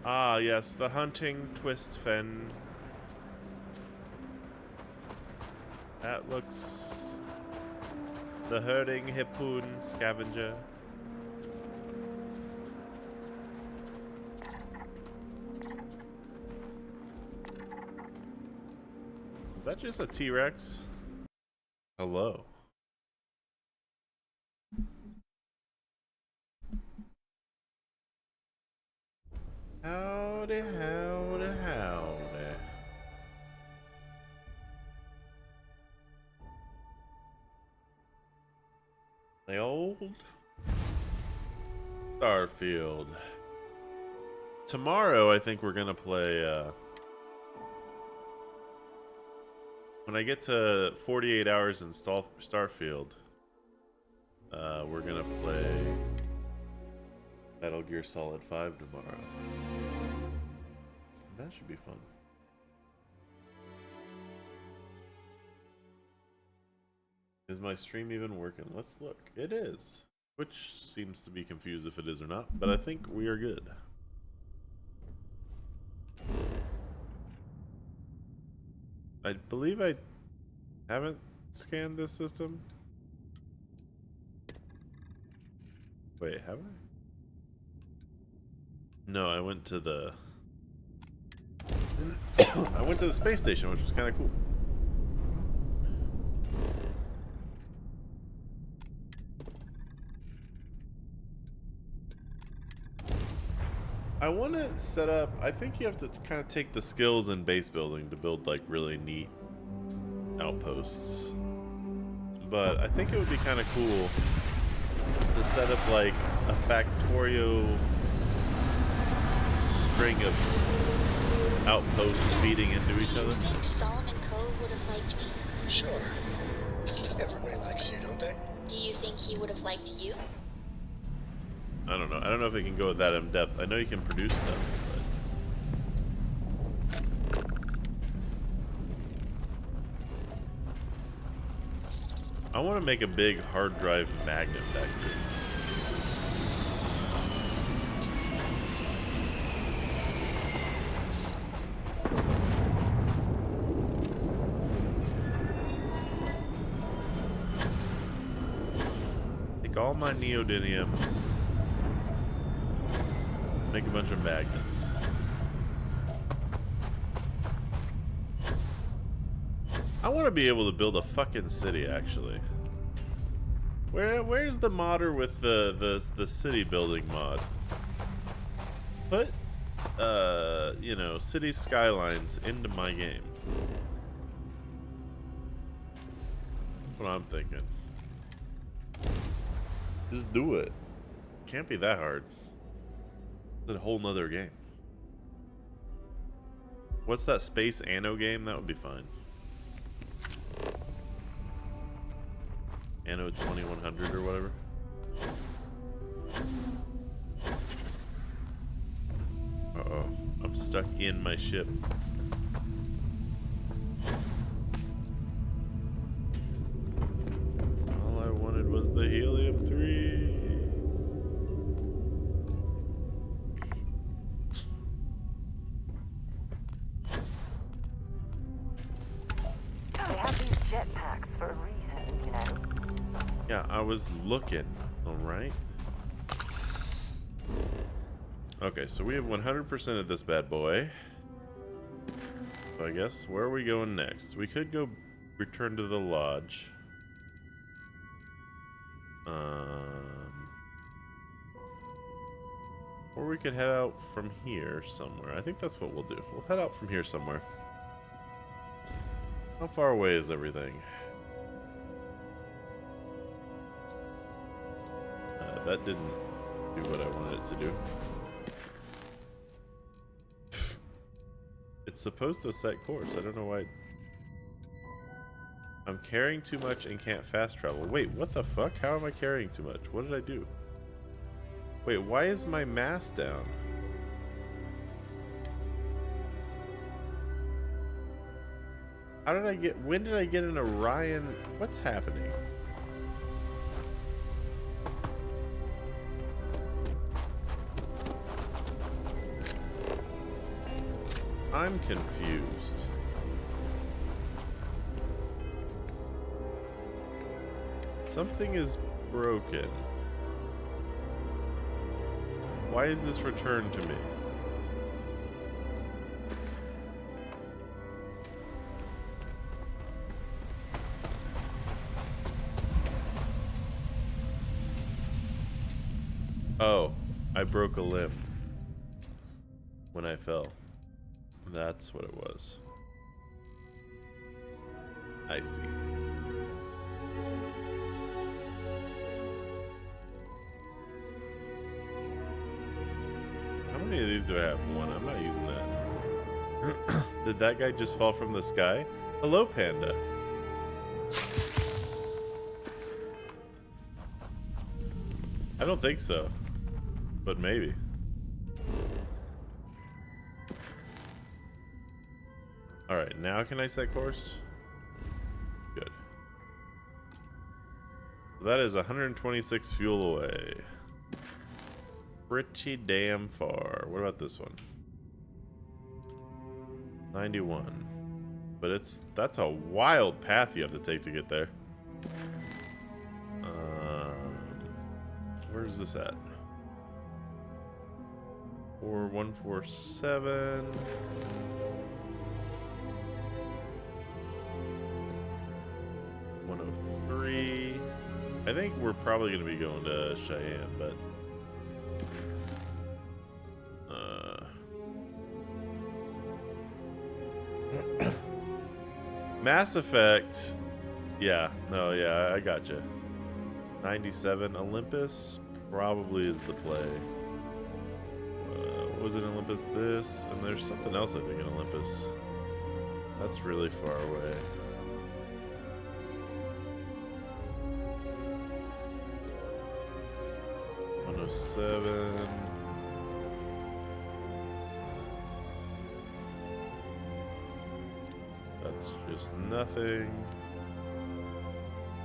Ah, yes, the hunting twist fin. That looks... The herding hippoon scavenger. Is that just a T-Rex? Hello. Howdy, howdy, howdy. The old Starfield. Tomorrow, I think we're gonna play, when I get to 48 hours in Starfield, we're gonna play Metal Gear Solid 5 tomorrow. That should be fun. Is my stream even working? Let's look. It is. Which seems to be confused if it is or not, but I think we are good. I believe I haven't scanned this system. Wait, have I? No, I went to the... I went to the space station, which was kind of cool. I want to set up... I think you have to kind of take the skills in base building to build, like, really neat outposts. But I think it would be kind of cool to set up, like, a Factorio string of outposts feeding into each other. Do you think Solomon Coe would have liked me? Sure. Everybody likes you, don't they? Do you think he would have liked you? I don't know. I don't know if it can go that in depth. I know you can produce stuff, but... I want to make a big hard drive magnet factory. Take all my neodymium. Make a bunch of magnets. I want to be able to build a fucking city, actually. Where's the modder with the city building mod? Put you know, city skylines into my game. That's what I'm thinking. Just do it. Can't be that hard. A whole nother game. What's that Space Anno game? That would be fine. Anno 2100 or whatever. Uh-oh. I'm stuck in my ship. All I wanted was the helium-3. Jetpacks for a reason, you know. Yeah, I was looking. All right. Okay, so we have 100% of this bad boy. So I guess, where are we going next? We could go return to the lodge. Or we could head out from here somewhere. I think that's what we'll do. We'll head out from here somewhere. How far away is everything? That didn't do what I wanted it to do. It's supposed to set course. I don't know why. I'm carrying too much and can't fast travel. Wait, what the fuck? How am I carrying too much? What did I do? Wait, why is my mass down? How did I get... When did I get an Orion... What's happening? I'm confused. Something is broken. Why is this returned to me? Oh, I broke a limb when I fell. That's what it was. I see. How many of these do I have? One. I'm not using that. Did that guy just fall from the sky? Hello, Panda. I don't think so, but maybe. Alright, now can I set course? Good. That is 126 fuel away. Pretty damn far. What about this one? 91. But that's a wild path you have to take to get there. Where's this at? 4147. $103. I think we're probably going to be going to Cheyenne, but Mass Effect. Yeah, no, yeah, I gotcha. 97. Olympus probably is the play. What was it in Olympus? This, and there's something else I think in Olympus. That's really far away. $107. That's just nothing.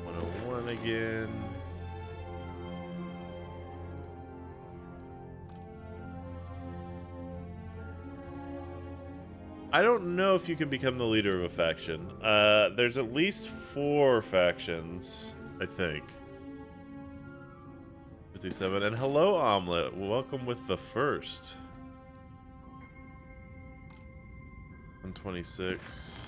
101 again. I don't know if you can become the leader of a faction. There's at least 4 factions, I think. 57. And hello, Omelet. Welcome with the first. 126.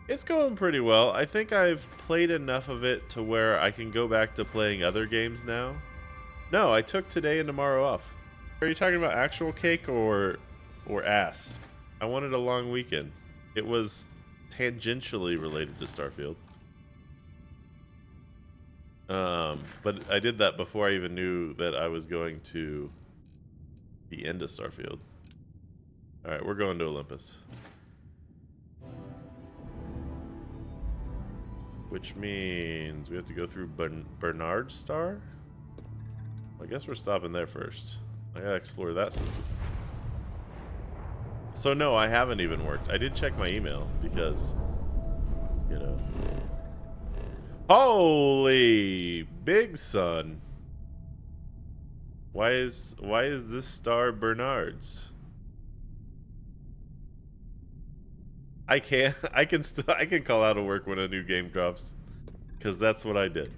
It's going pretty well. I think I've played enough of it to where I can go back to playing other games now. No, I took today and tomorrow off. Are you talking about actual cake or ass? I wanted a long weekend. It was tangentially related to Starfield. But I did that before I even knew that I was going to be into Starfield. Alright, we're going to Olympus. Which means we have to go through Bernard Star? I guess we're stopping there first. I gotta explore that system. So no, I haven't even worked. I did check my email because, you know. Holy big son! Why is this star Bernard's? I can call out of work when a new game drops, because that's what I did.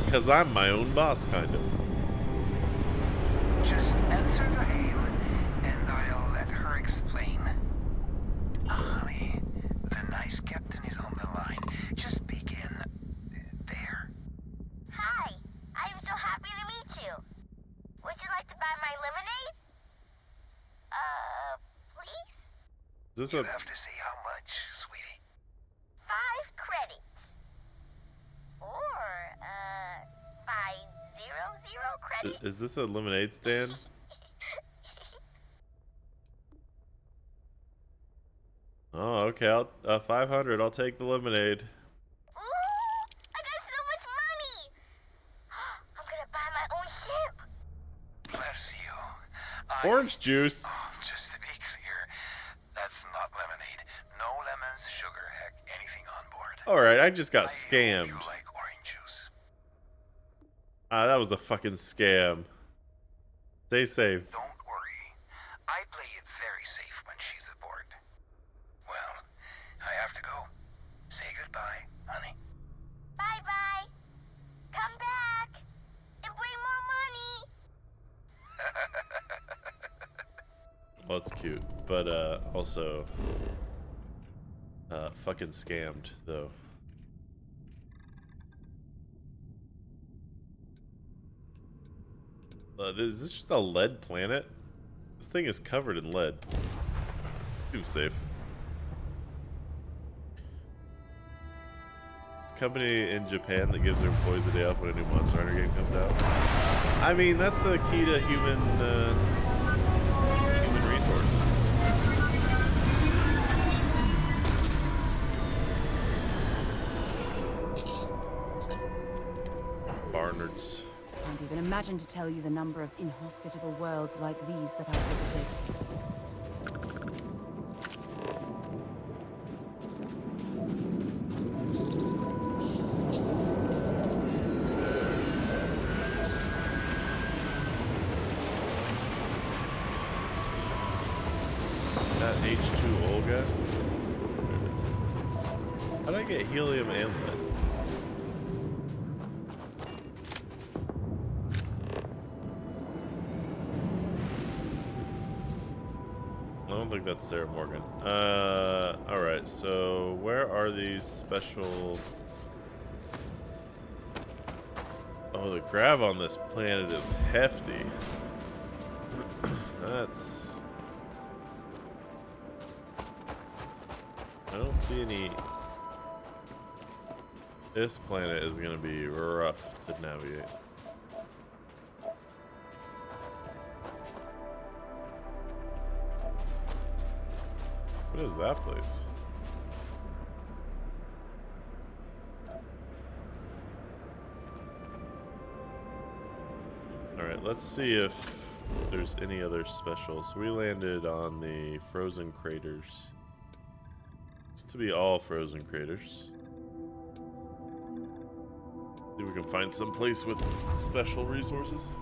Because I'm my own boss, kind of. Just answer the hail, and I'll let her explain. Honey, the nice captain is on the line. Just begin there. Hi, I'm so happy to meet you. Would you like to buy my lemonade? Please? Is this You'll a... have to say how much, sweetie. 5 credits. Or, 500 credits. Is this a lemonade stand? Oh, okay. 500. I'll take the lemonade. Ooh, I got so much money. I'm gonna buy my own ship. Bless you. Orange juice. Just to be clear, that's not lemonade. No lemons, sugar, heck, anything on board. Alright, I just got I hope scammed. you like orange juice. That was a fucking scam. Stay safe. Don't worry. I play it very safe when she's aboard. Well, I have to go. Say goodbye, honey. Bye-bye. Come back. And bring more money. Well, it's cute, but also fucking scammed though. Is this just a lead planet? This thing is covered in lead. Too safe. It's a company in Japan that gives their employees a day off when a new Monster Hunter game comes out. I mean, that's the key to human resources. Barnards. Can't even imagine to tell you the number of inhospitable worlds like these that I've visited. That H2O guy? How'd I get helium and lead? I don't think that's Sarah Morgan. Alright, so where are these special... Oh, the grav on this planet is hefty. That's... I don't see any... This planet is gonna be rough to navigate. What is that place? Alright, let's see if there's any other special. So we landed on the frozen craters. It's to be all frozen craters. See if we can find some place with special resources.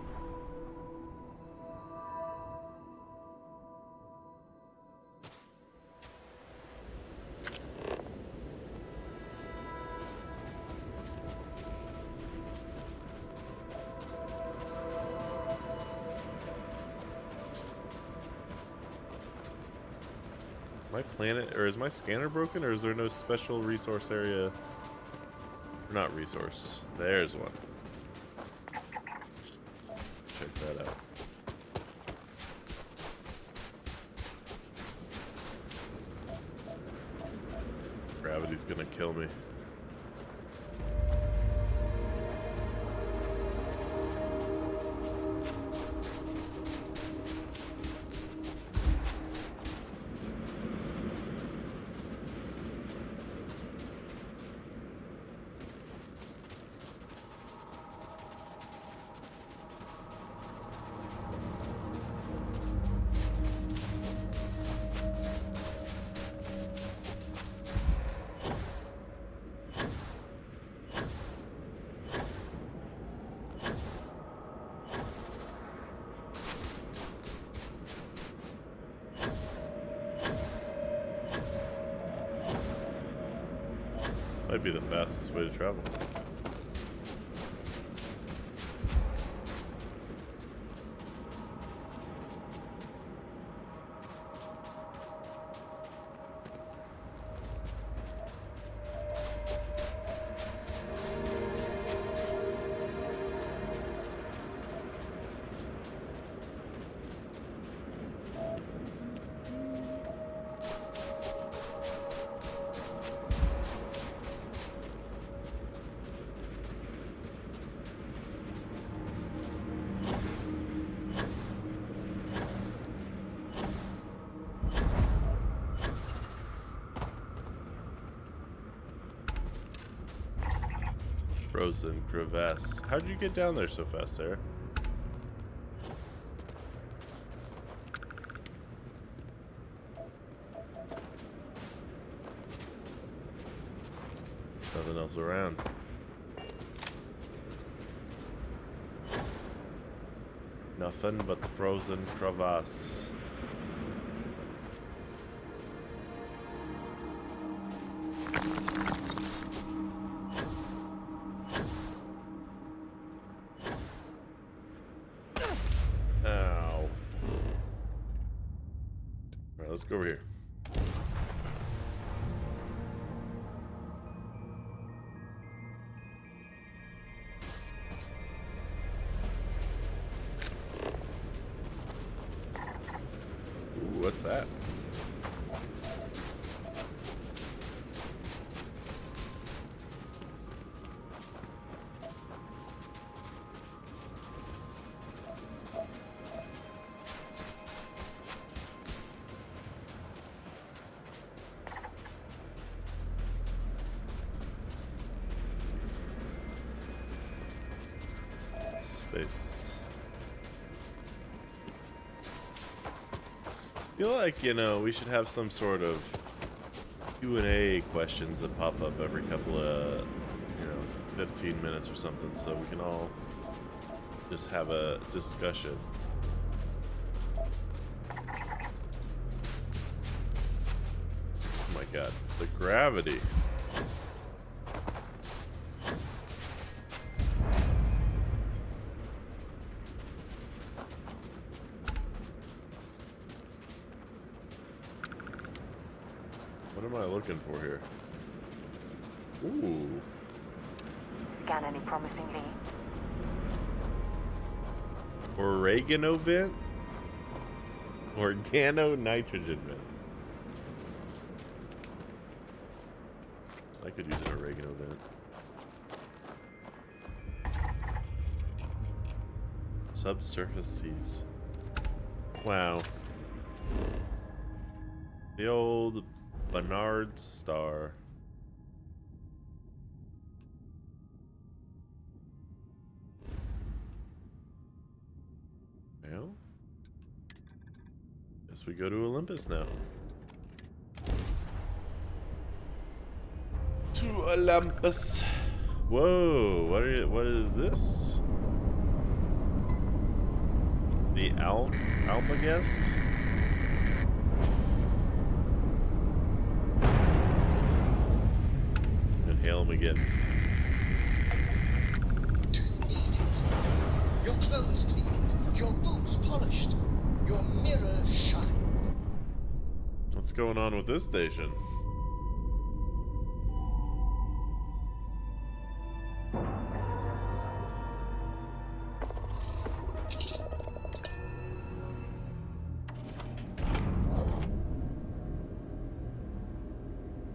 My planet, or is my scanner broken, or is there no special resource area? Or not resource. There's one. Check that out. Gravity's gonna kill me. Might be the fastest way to travel. Frozen crevasse. How'd you get down there so fast, Sarah? Nothing else around. Nothing but the frozen crevasse. Ow. Alright, let's go over here. Ooh, what's that? Space. I feel like, you know, we should have some sort of Q&A questions that pop up every couple of, 15 minutes or something, so we can all just have a discussion. Oh my god, the gravity. What am I looking for here? Ooh. Scan any promising leads? Oregano vent? Organo nitrogen vent. I could use an oregano vent. Subsurface seas. Wow. The old Barnard Star. Well, guess we go to Olympus now. To Olympus. Whoa, what is this? The Almagest? Inhale him again. Do you need anything? Your clothes cleaned, your boots polished, your mirror shined. What's going on with this station?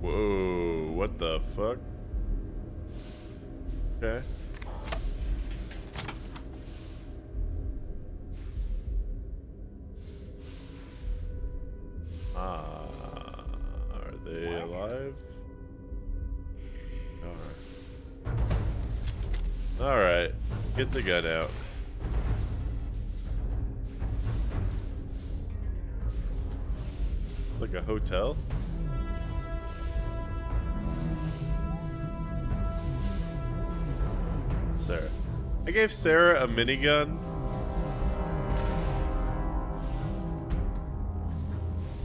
Whoa, what the fuck? Okay. Are they alive? Alright, get the gun out. Like a hotel? Sarah. I gave Sarah a minigun.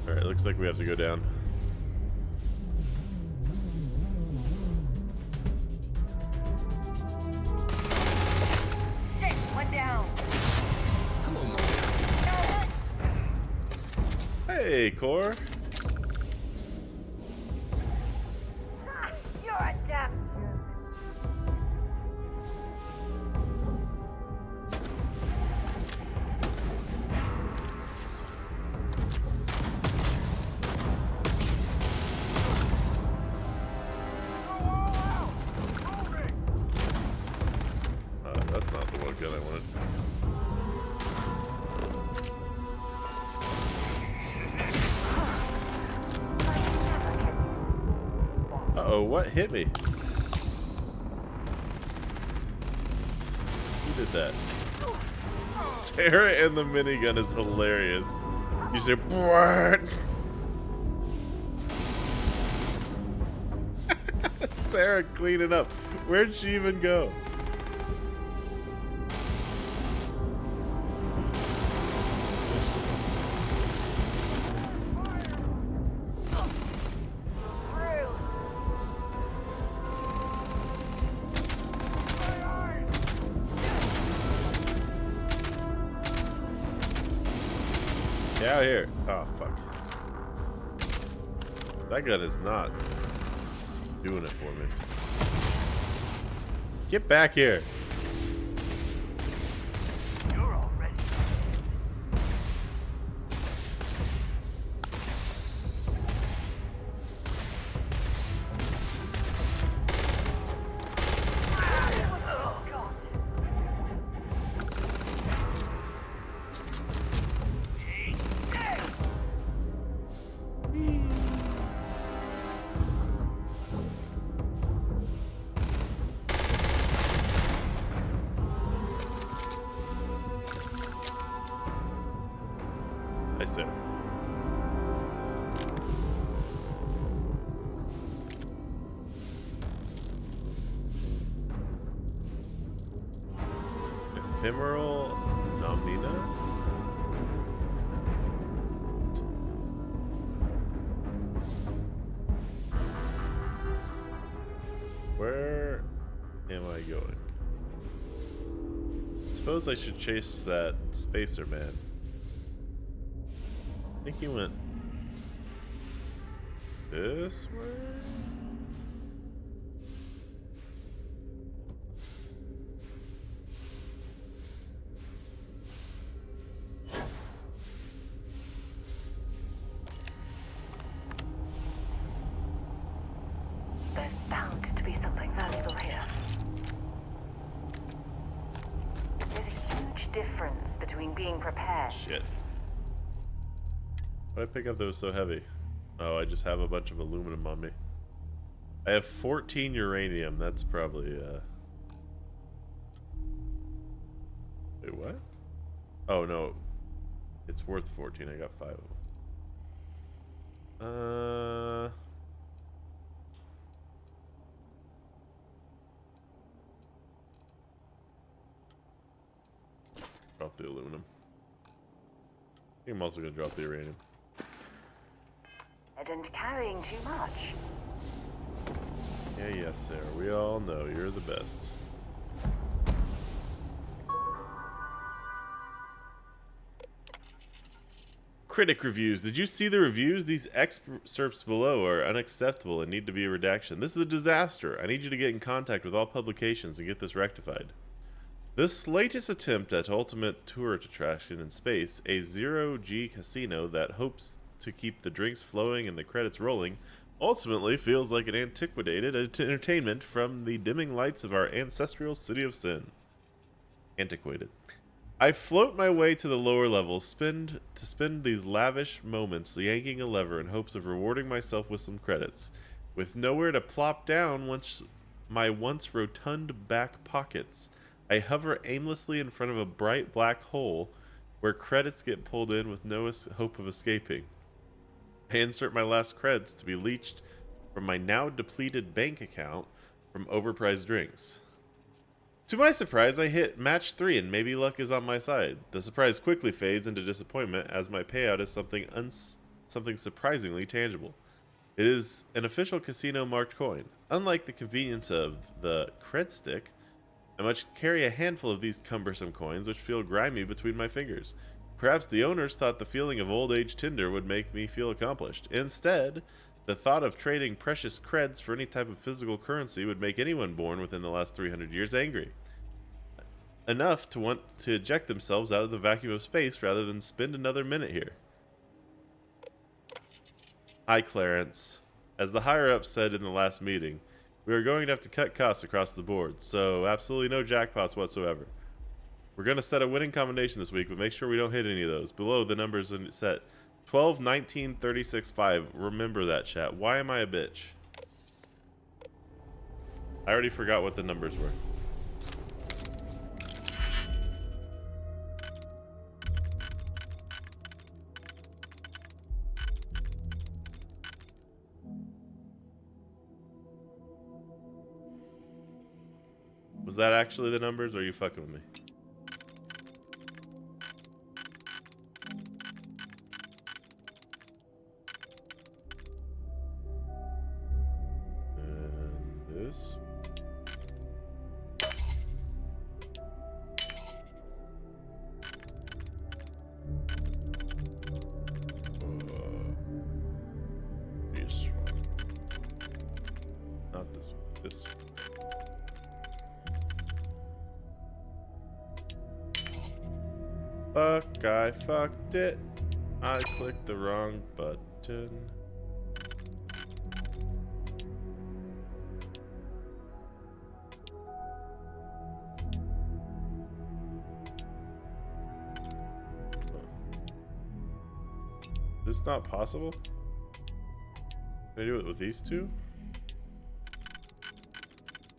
Alright, looks like we have to go down. Shit, one down. Hello, Mom. Hey, Core. You're a damn. That's not the one gun I wanted. Uh-oh, what hit me? Who did that? Sarah and the minigun is hilarious. You say, what? Sarah cleaning up. Where'd she even go? out of here. Oh, fuck. That gun is not doing it for me. Get back here. You're all ready. Oh, God. I said. Ephemeral Nomina? Where am I going? Suppose I should chase that spacer man. I think he went this way? There's bound to be something valuable here. There's a huge difference between being prepared. Shit. What did I pick up that was so heavy? Oh, I just have a bunch of aluminum on me. I have 14 uranium. That's probably, Wait, what? Oh, no. It's worth 14. I got 5 of them. Drop the aluminum. I think I'm also going to drop the uranium. And carrying too much. Yeah, yes, Sarah. We all know you're the best. Critic reviews. Did you see the reviews? These excerpts below are unacceptable and need to be a redaction. This is a disaster. I need you to get in contact with all publications and get this rectified. This latest attempt at ultimate tourist attraction in space, a zero-G casino that hopes to keep the drinks flowing and the credits rolling, ultimately feels like an antiquated entertainment from the dimming lights of our ancestral city of sin. Antiquated. I float my way to the lower levels, spend these lavish moments yanking a lever in hopes of rewarding myself with some credits, with nowhere to plop down my once rotund back pockets. I hover aimlessly in front of a bright black hole where credits get pulled in with no hope of escaping. I insert my last creds to be leached from my now depleted bank account from overpriced drinks. To my surprise, I hit match 3 and maybe luck is on my side. The surprise quickly fades into disappointment as my payout is something surprisingly tangible. It is an official casino marked coin. Unlike the convenience of the cred stick, I must carry a handful of these cumbersome coins which feel grimy between my fingers. Perhaps the owners thought the feeling of old age Tinder would make me feel accomplished. Instead, the thought of trading precious creds for any type of physical currency would make anyone born within the last 300 years angry. Enough to want to eject themselves out of the vacuum of space rather than spend another minute here. Hi, Clarence. As the higher-ups said in the last meeting, we are going to have to cut costs across the board, so absolutely no jackpots whatsoever. We're going to set a winning combination this week, but make sure we don't hit any of those. Below, the numbers are set 12, 19, 36, 5. Remember that, chat. Why am I a bitch? I already forgot what the numbers were. Was that actually the numbers, or are you fucking with me? And this. Fuck, I fucked it. I clicked the wrong button. Is this not possible? Can I do it with these two?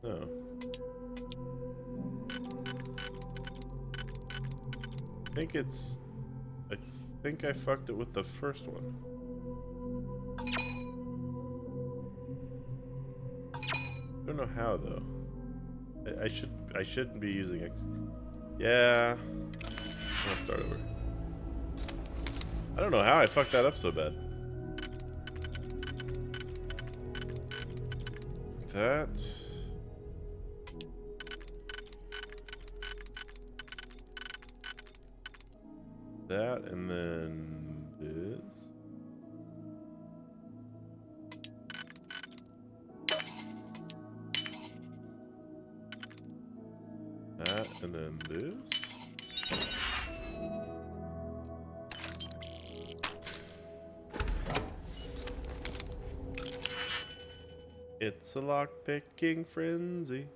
No. I think I fucked it with the first one. I don't know how though. I shouldn't be using X. Yeah. I'm gonna start over. I don't know how I fucked that up so bad. That and then this. That and then this. It's a lock-picking frenzy.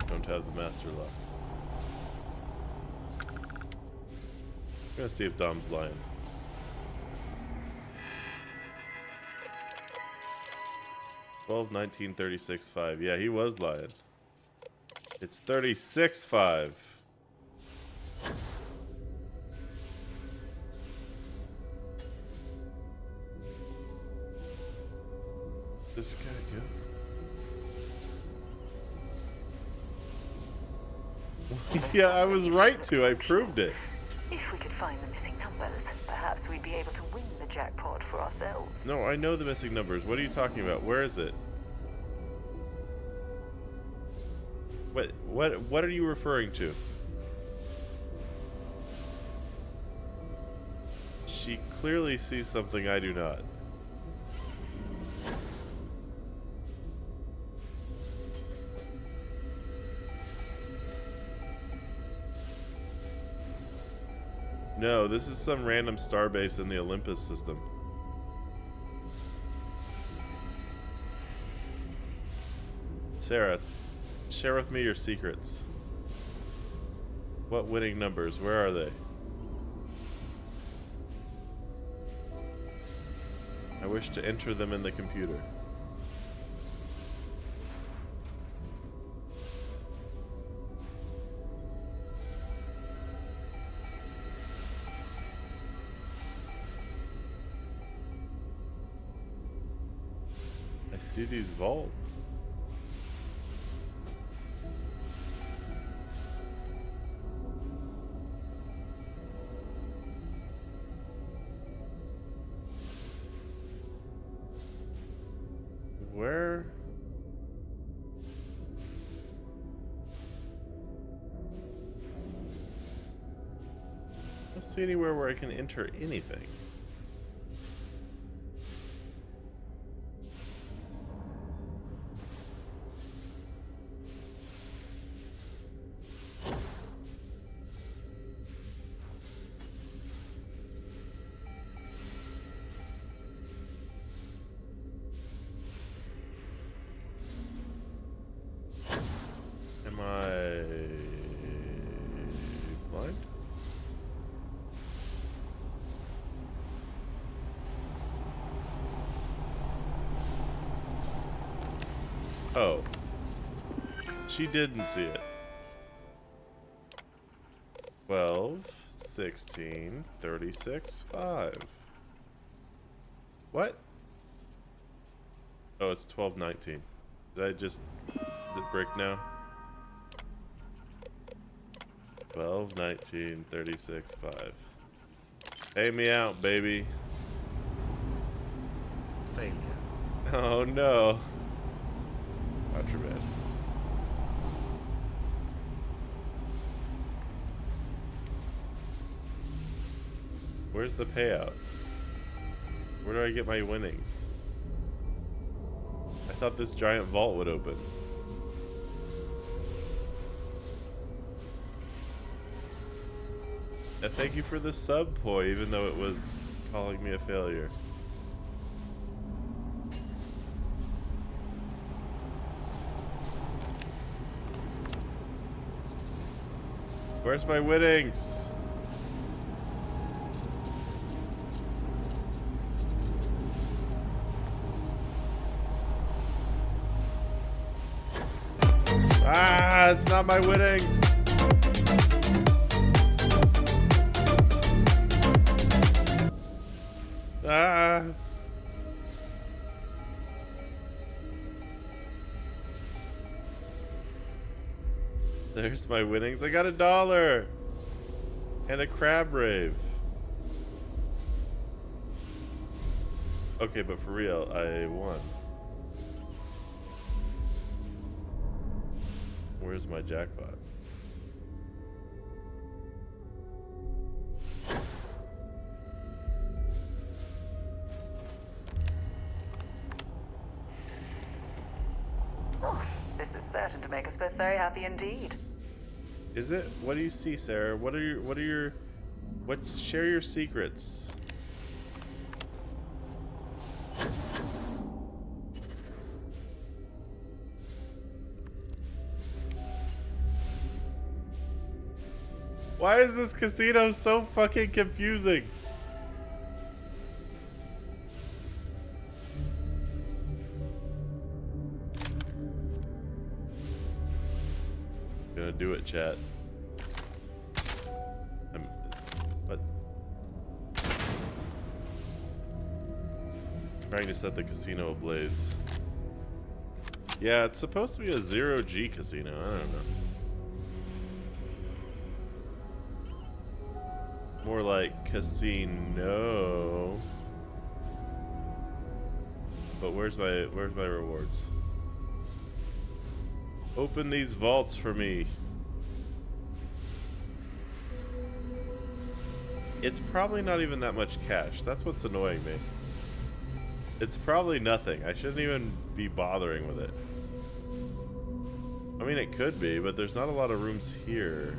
Don't have the master lock. I'm gonna see if Dom's lying. $12, $19, $36, $5. Yeah, he was lying. It's $36, $5. This guy good? Yeah, I was right to. I proved it. If we could find the missing numbers, perhaps we'd be able to win the jackpot for ourselves. No, I know the missing numbers. What are you talking about? Where is it? What are you referring to? She clearly sees something I do not. No, this is some random starbase in the Olympus system. Sarah, share with me your secrets. What winning numbers? Where are they? I wish to enter them in the computer. I see these vaults. Where? I don't see anywhere where I can enter anything. Am I blind? Oh. She didn't see it. 12, 16, 36, 5. What? Oh, it's 12, 19. Did I just... Is it brick now? 12, 19, 36, 5. Pay me out, baby. Failure. Oh no. Contraband. Where's the payout? Where do I get my winnings? I thought this giant vault would open. And thank you for the sub, Poi, even though it was calling me a failure. Where's my winnings? Ah, it's not my winnings. Ah. There's my winnings. I got $1 and a crab rave. Okay, but for real, I won. Where's my jackpot? Oh, this is certain to make us both very happy indeed. Is it? What do you see, Sarah? Share your secrets. Why is this casino so fucking confusing? Gonna do it, chat. What? Trying to set the casino ablaze. Yeah, it's supposed to be a 0G casino. I don't know. More like casino. But where's my rewards? Open these vaults for me. It's probably not even that much cash. That's what's annoying me. It's probably nothing. I shouldn't even be bothering with it. I mean, it could be, but there's not a lot of rooms here.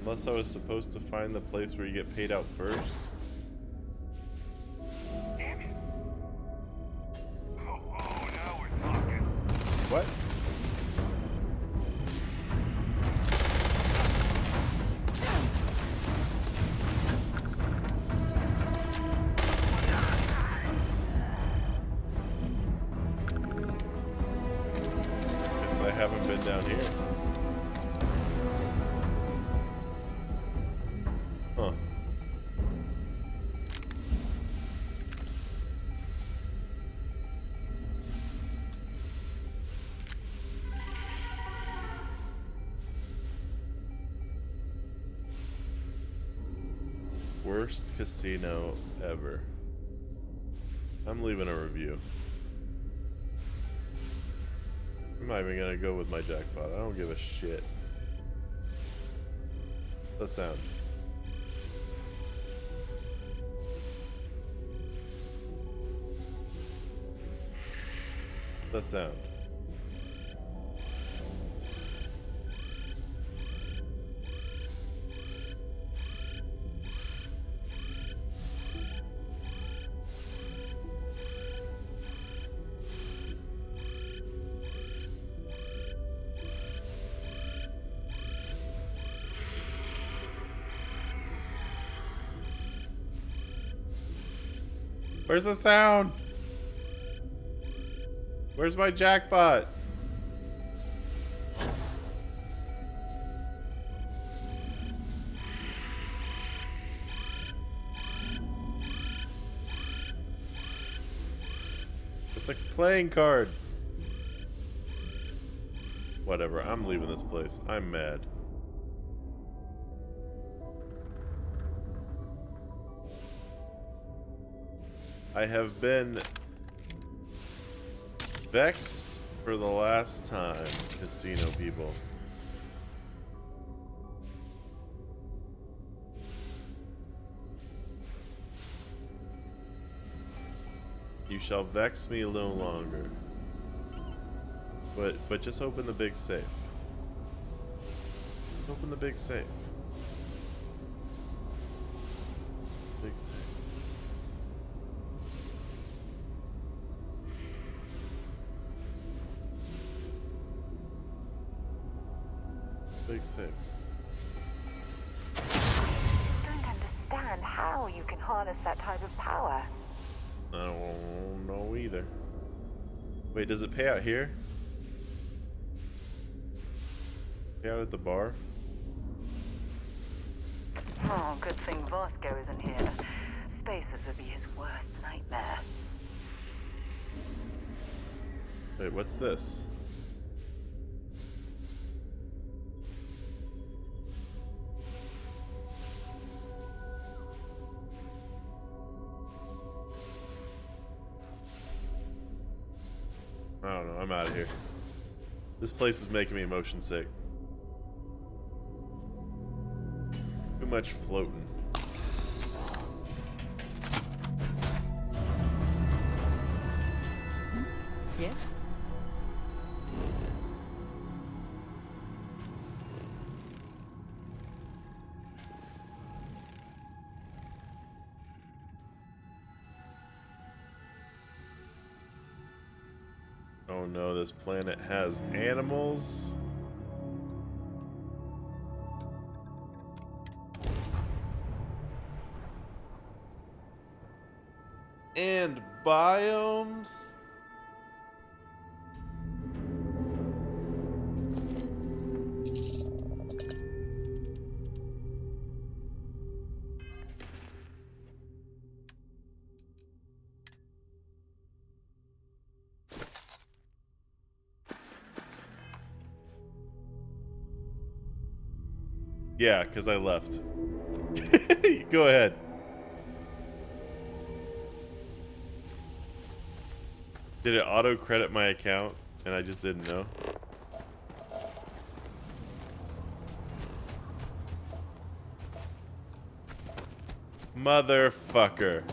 Unless I was supposed to find the place where you get paid out first. Damn it. Oh, now we're talking. What? Guess I haven't been down here. Huh. Worst casino ever. I'm leaving a review. I'm not even gonna go with my jackpot. I don't give a shit. The sound. The sound. Where's the sound? Where's my jackpot? It's a playing card. Whatever, I'm leaving this place. I'm mad. I have been vexed for the last time, casino people. You shall vex me no longer. But just open the big safe. Open the big safe. Big safe. Big safe. Don't understand how you can harness that type of power. I don't know either. Wait, does it pay out here? Pay out at the bar? Oh, good thing Vasco isn't here. Spacers would be his worst nightmare. Wait, what's this? I don't know, I'm out of here. This place is making me motion sick. Too much floating. Yes? Oh no, this planet has animals. And biomes. Yeah, because I left. Go ahead. Did it auto credit my account and I just didn't know? Motherfucker.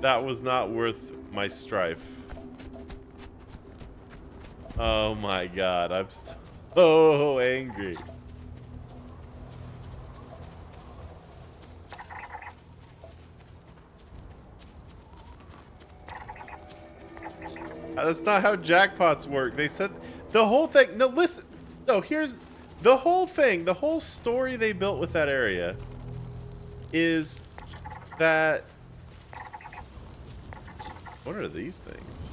That was not worth my strife. Oh my god, I'm so angry. That's not how jackpots work. They said the whole thing. No, listen. No, here's the whole thing. The whole story they built with that area is that. What are these things?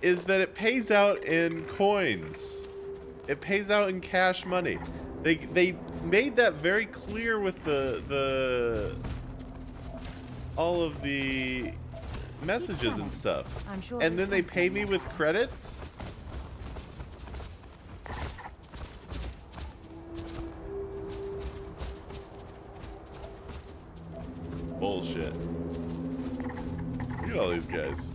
Is that it pays out in coins. It pays out in cash money. They made that very clear with the all of the messages and stuff. I'm sure And there's then they something. pay me with credits? Bullshit. Look at all these guys.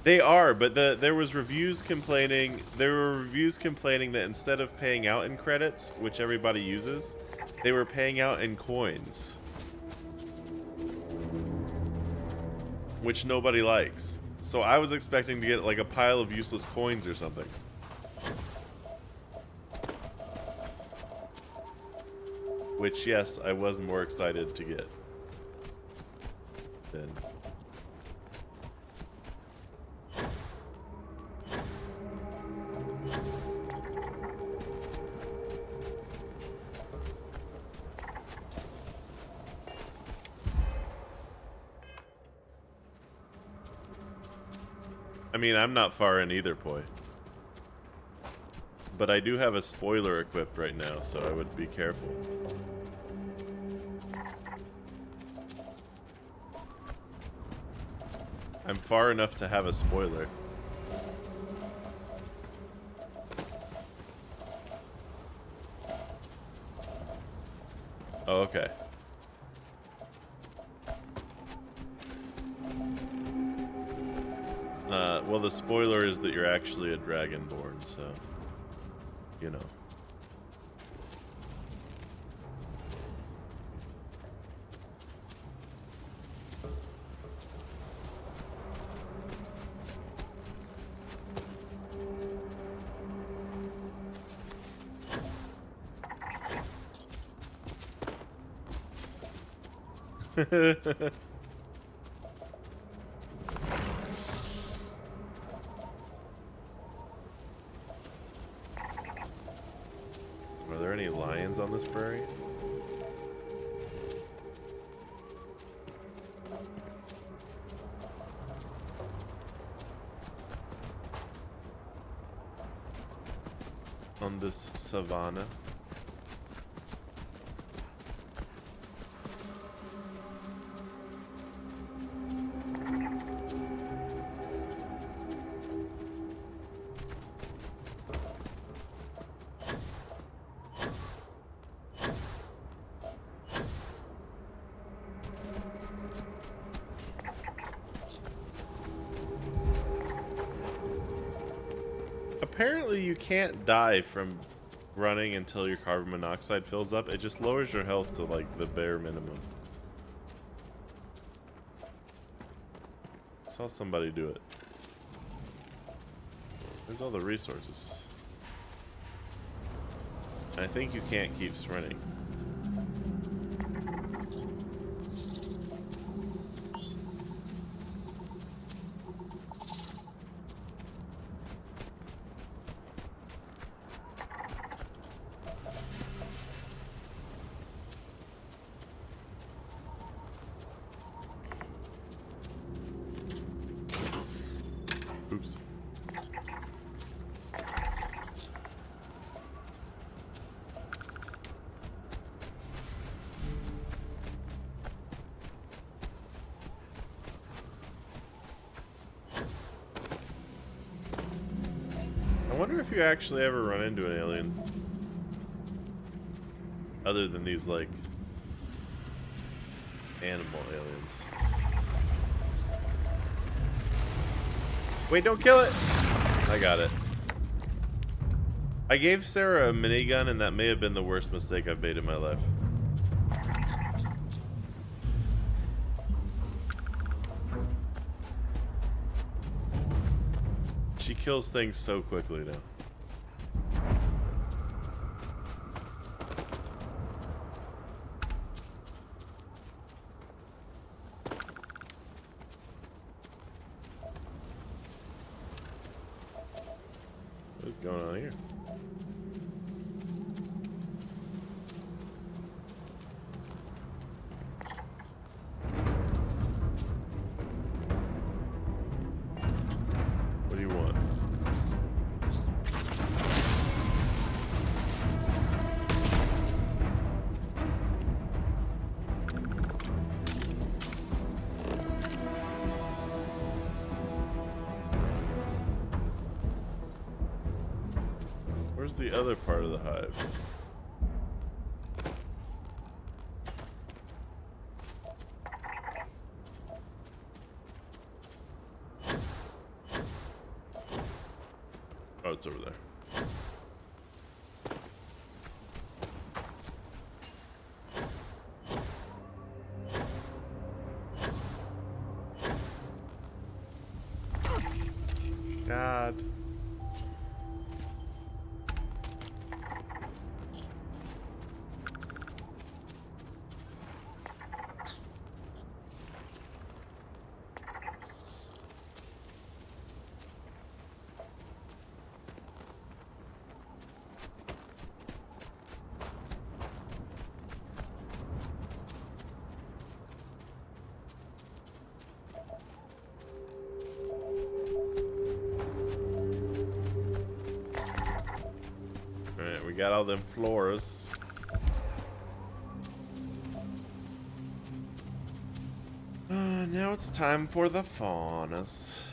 They are, but there was reviews complaining. There were reviews complaining that instead of paying out in credits, which everybody uses, they were paying out in coins, which nobody likes. So I was expecting to get like a pile of useless coins or something. Which, yes, I was more excited to get than. I mean, I'm not far in either, Poi. But I do have a spoiler equipped right now, so I would be careful. I'm far enough to have a spoiler. Oh, okay. Well, the spoiler is that you're actually a dragonborn, so, you know. Are there any lions on this prairie? On this savanna? Apparently you can't die from running until your carbon monoxide fills up. It just lowers your health to like the bare minimum. I saw somebody do it. There's all the resources. I think you can't keep sprinting. Oops. I wonder if you actually ever run into an alien. Other than these, like, animal aliens. Wait, don't kill it! I got it. I gave Sarah a minigun, and that may have been the worst mistake I've made in my life. She kills things so quickly now. What's going on here? What do you want? Where's the other part of the hive? Oh, it's over there. God. Alright, we got all them floors. Now it's time for the faunas.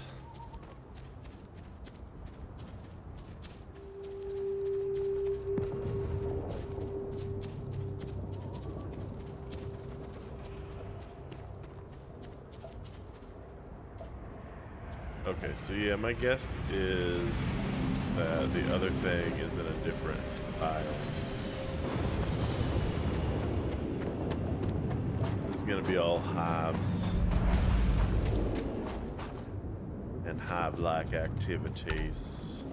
Okay, so yeah, my guess is that the other thing is in a different aisle. This is gonna be all hives and hive-like activities.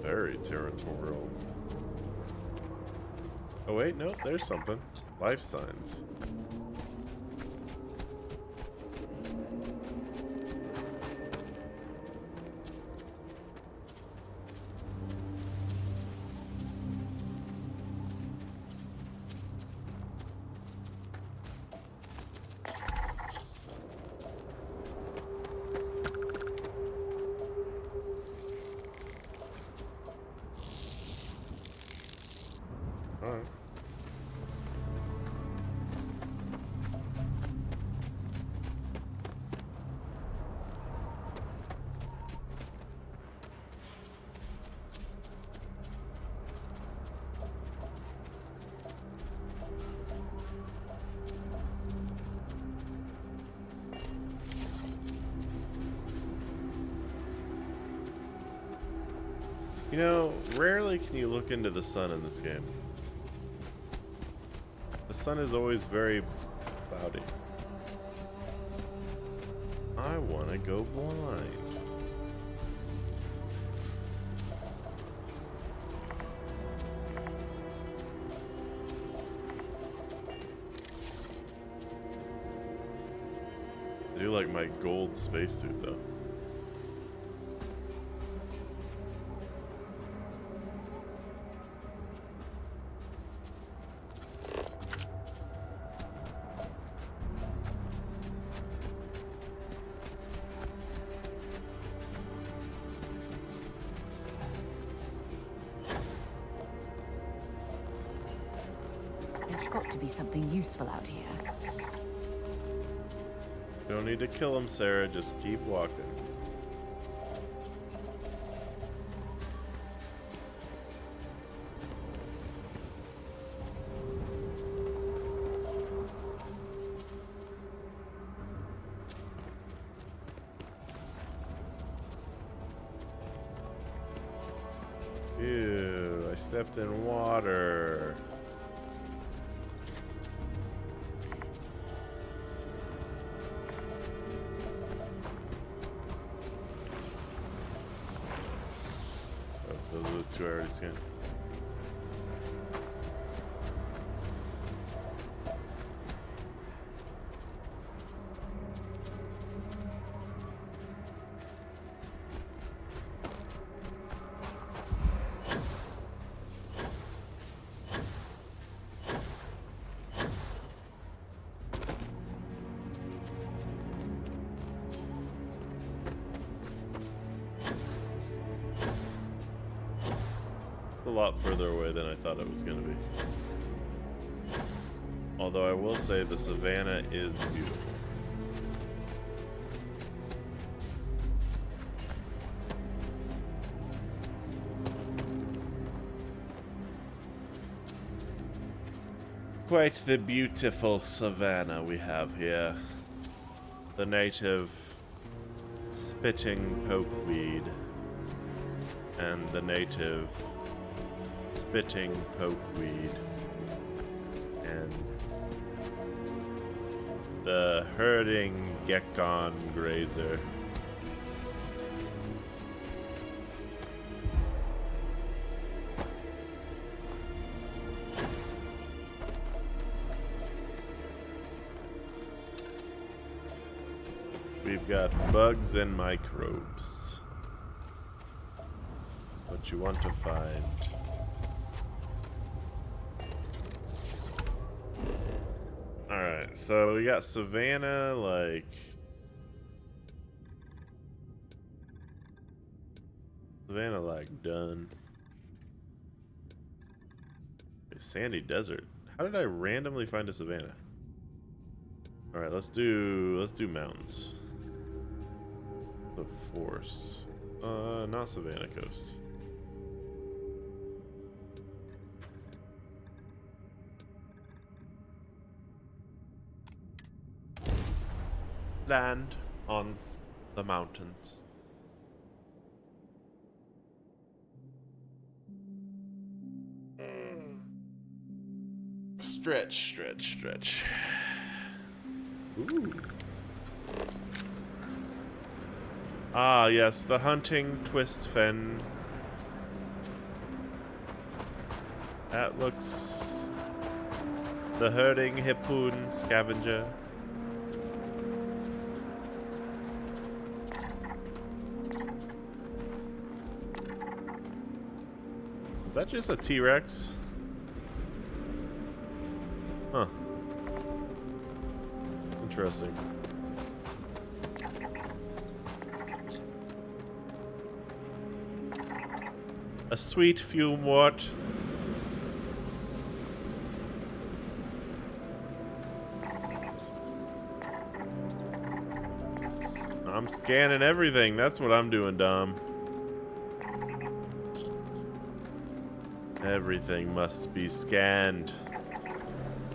Very territorial. Oh wait, no, there's something. Life signs. Alright. You know, rarely can you look into the sun in this game. The sun is always very cloudy. I want to go blind. I do like my gold spacesuit though. There's got to be something useful out here. Don't need to kill him, Sarah. Just keep walking. Ew, I stepped in water. Those are the two I already scanned. A lot further away than I thought it was going to be. Although I will say the savannah is beautiful. Quite the beautiful savannah we have here. The native spitting pokeweed and the native spitting pokeweed and the herding Gekon grazer. We've got bugs and microbes. What you want to find. Alright. So we got Savannah, like... Savannah, like, done. A sandy desert. How did I randomly find a Savannah? Alright, let's do mountains. The forests. Not Savannah Coast. Land on the mountains. Stretch, stretch, stretch. Ooh. Ah, yes, the hunting twist fen. That looks... The herding hippoon scavenger. Is that just a T-Rex? Huh. Interesting. A sweet fume wort. I'm scanning everything. That's what I'm doing, Dom. Everything must be scanned.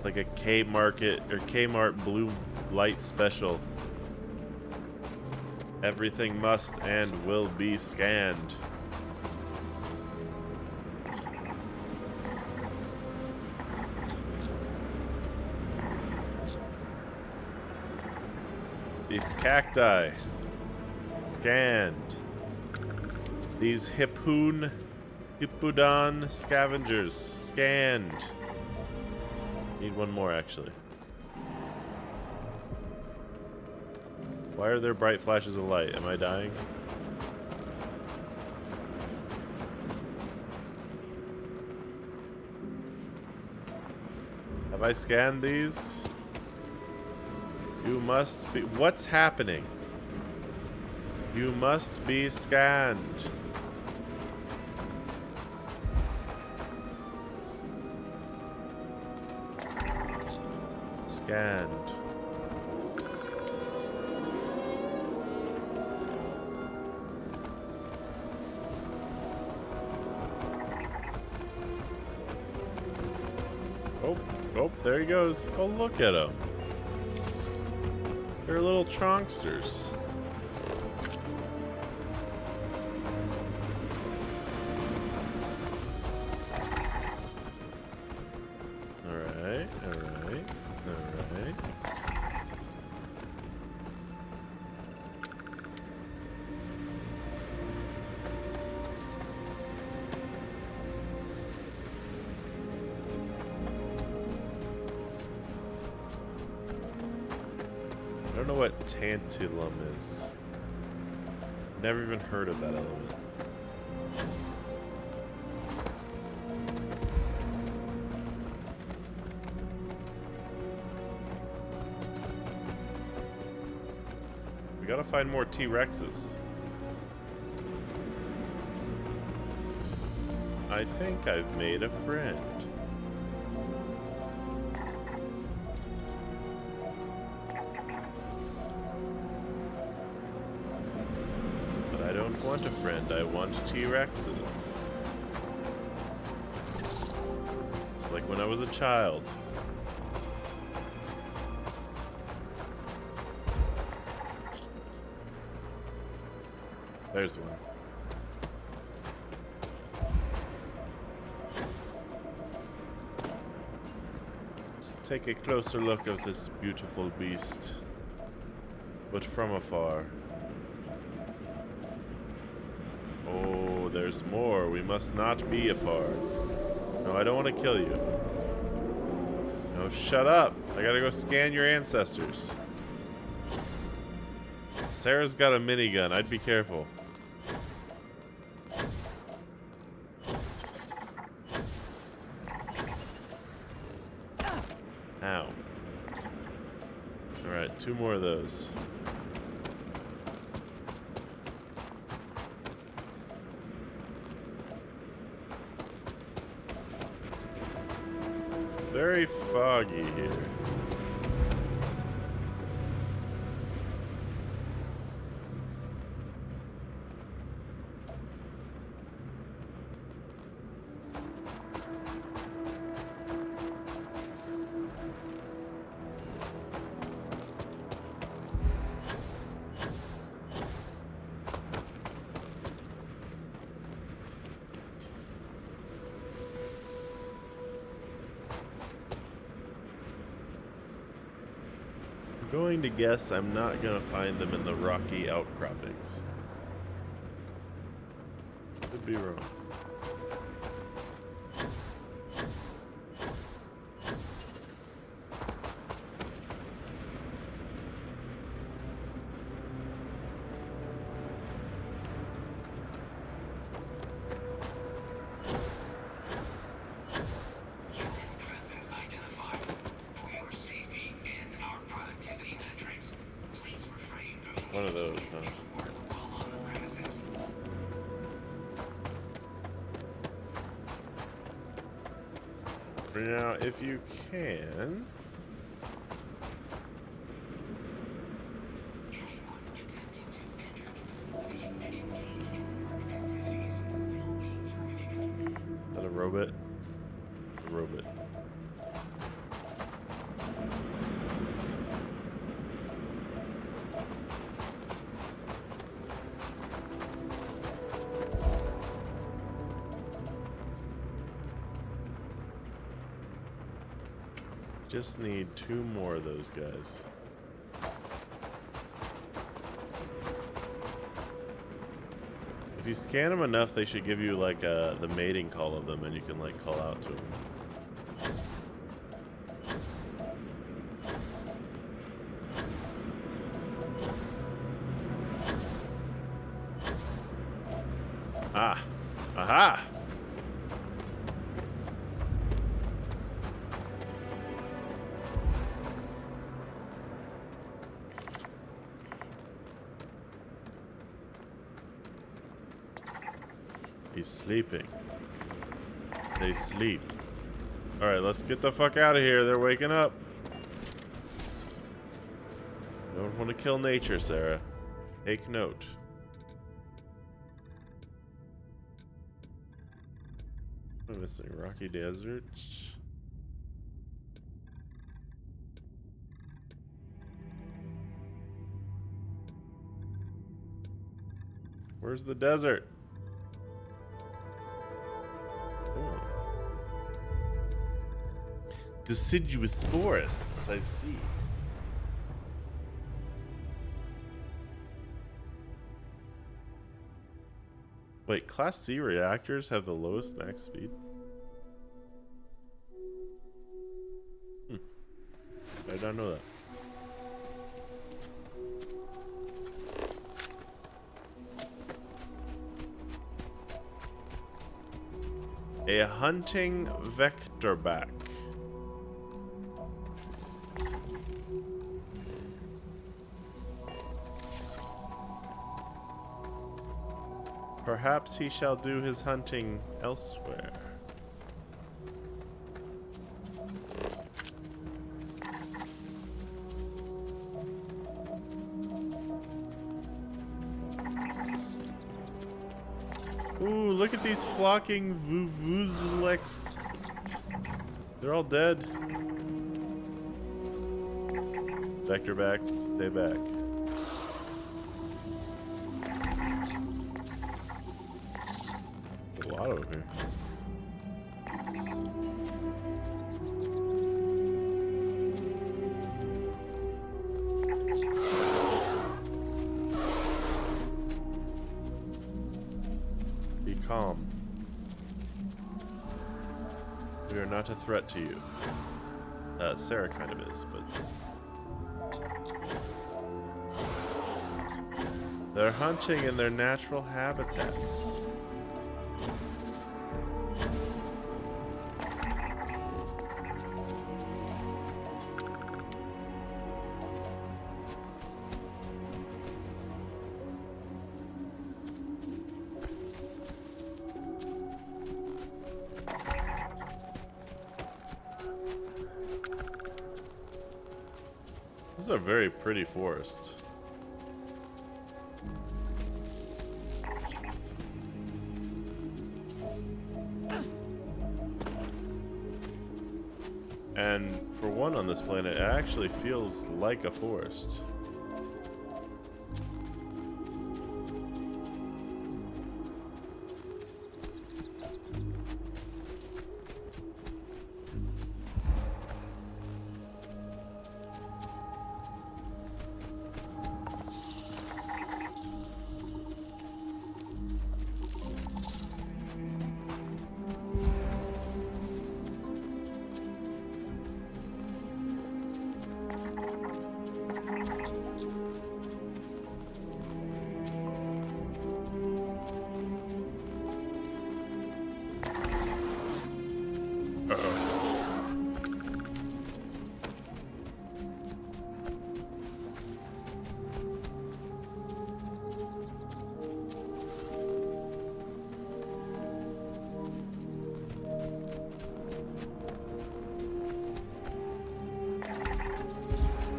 Like a Kmart or Kmart blue light special. Everything must and will be scanned. These cacti scanned. These hippodon scavengers scanned. Need one more, actually. Why are there bright flashes of light? Am I dying? Have I scanned these? You must be... What's happening? You must be scanned. Scanned. Oh, there he goes. Oh, look at him. They're little tronksters. Alright. I don't know what tantalum is. Never even heard of that element. We gotta find more T-Rexes. I think I've made a friend. I don't want a friend, I want T-Rexes. It's like when I was a child. There's one. Let's take a closer look at this beautiful beast, but from afar. Oh, there's more. We must not be afar. No, I don't want to kill you. No, shut up. I gotta go scan your ancestors. Sarah's got a minigun. I'd be careful. Ow. 2 more of those. Very foggy here. Going to guess I'm not gonna find them in the rocky outcroppings. Could be wrong. One of those, huh? Now, if you can... Is that a robot? A robot. Just need 2 more of those guys. If you scan them enough, they should give you like the mating call of them, and you can like call out to them. Ah, aha! He's sleeping. They sleep. Alright, let's get the fuck out of here. They're waking up. Don't want to kill nature, Sarah. Take note. What am I missing? Rocky Desert. Where's the desert? Deciduous forests, I see. Wait, Class C reactors have the lowest max speed? I did not know that. A hunting vector back. Perhaps he shall do his hunting elsewhere. Ooh, look at these flocking vuvuzelics. They're all dead. Vector back, stay back. A lot over here. Be calm. We are not a threat to you. Sarah kind of is, but... They're hunting in their natural habitats. This is a very pretty forest. And for one on this planet, it actually feels like a forest.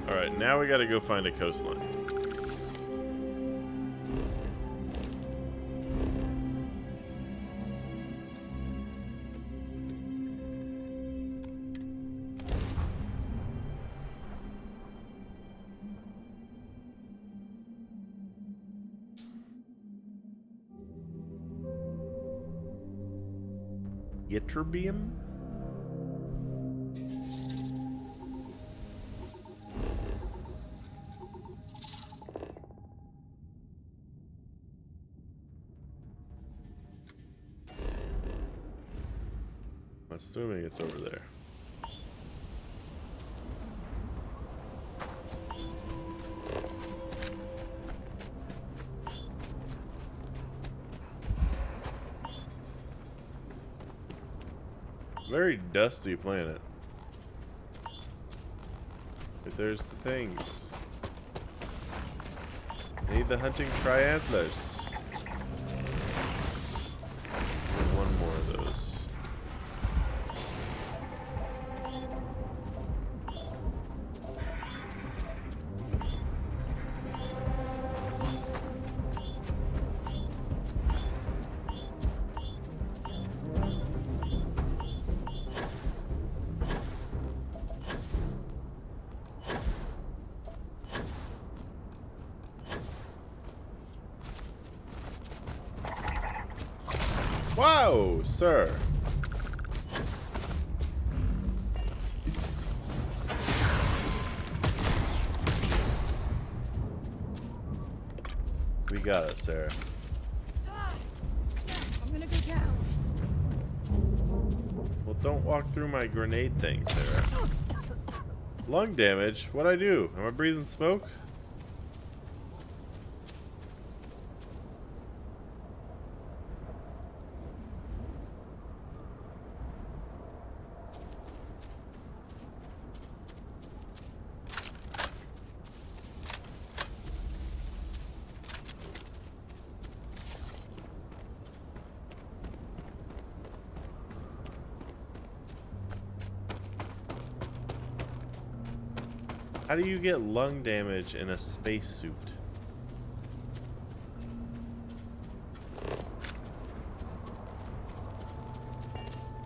Alright, now we gotta go find a coastline. Ytterbium? I'm assuming it's over there. Very dusty planet. But there's the things. I need the hunting triantlers. One more of those. Wow, sir. We got it, Sarah. I'm gonna go down. Well, don't walk through my grenade thing, Sarah. Lung damage? What'd I do? Am I breathing smoke? How do you get lung damage in a spacesuit?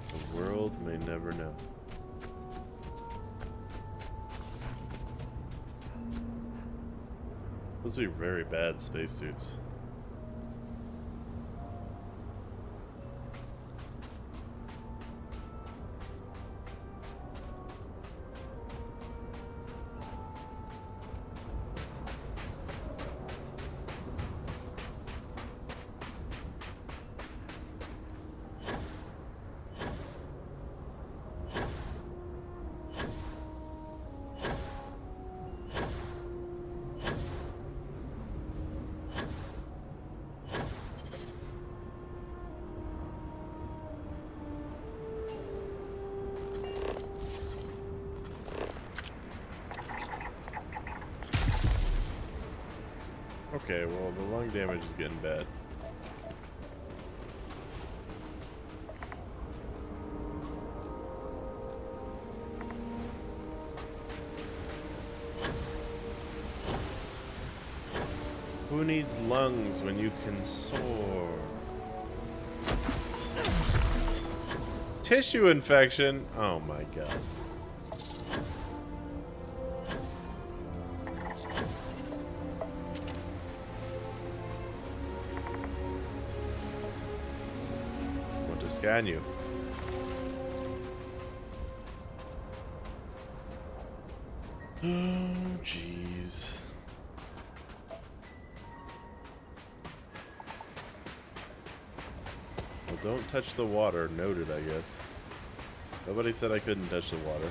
The world may never know. Those would be very bad spacesuits. Okay, well, the lung damage is getting bad. Who needs lungs when you can soar? Tissue infection? Oh my god. Want to scan you. Oh, jeez. Well, don't touch the water. Noted, I guess. Nobody said I couldn't touch the water.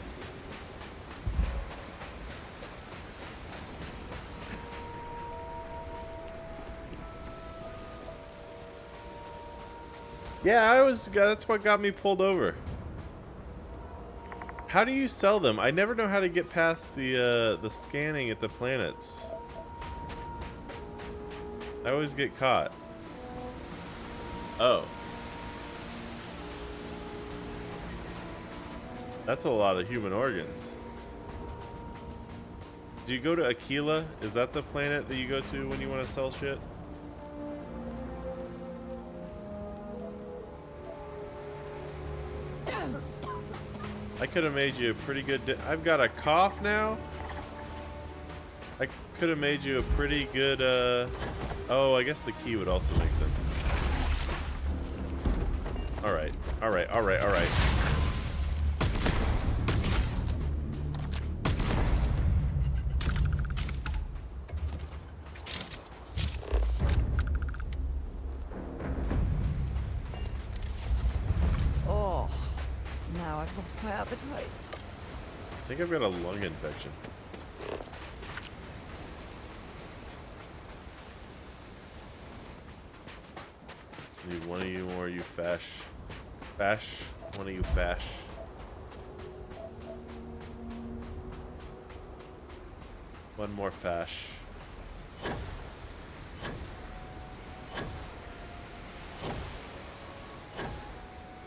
Yeah, that's what got me pulled over. How do you sell them? I never know how to get past the scanning at the planets. I always get caught. Oh. That's a lot of human organs. Do you go to Aquila? Is that the planet that you go to when you want to sell shit? I could have made you a pretty good... I've got a cough now? I could have made you a pretty good... Oh, I guess the key would also make sense. Alright. Alright, alright, alright. Oh, now I've lost my appetite. I think I've got a lung infection. Just need one of you more, you fash. Fash. One of you fash. One more fash.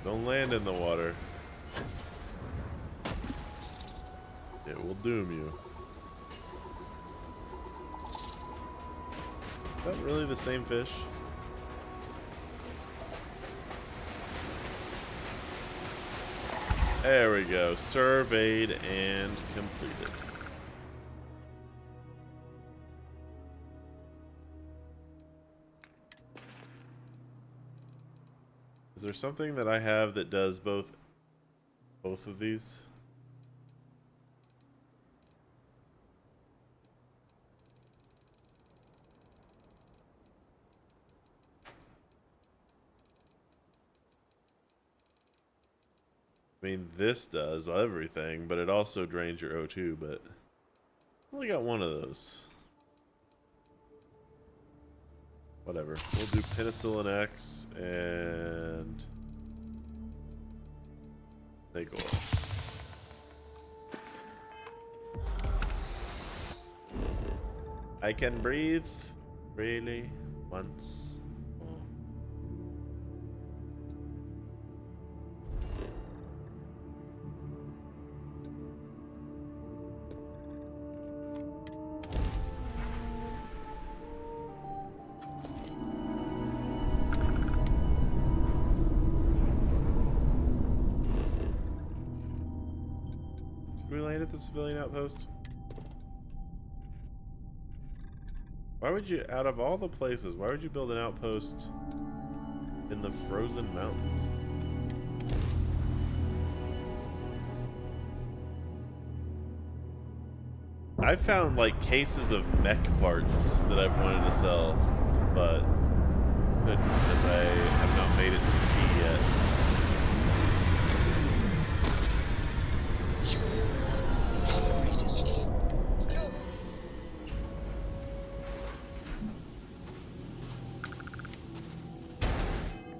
Don't land in the water. It will doom you. Is that really the same fish? There we go. Surveyed and completed. Is there something that I have that does both of these? I mean, this does everything, but it also drains your O2, but I only got one of those. Whatever. We'll do penicillin X and snake oil. I can breathe freely once more. Should we land at the civilian outpost? Why would you, out of all the places, why would you build an outpost in the frozen mountains? I've found like cases of mech parts that I've wanted to sell, but couldn't because I have not made it to key yet.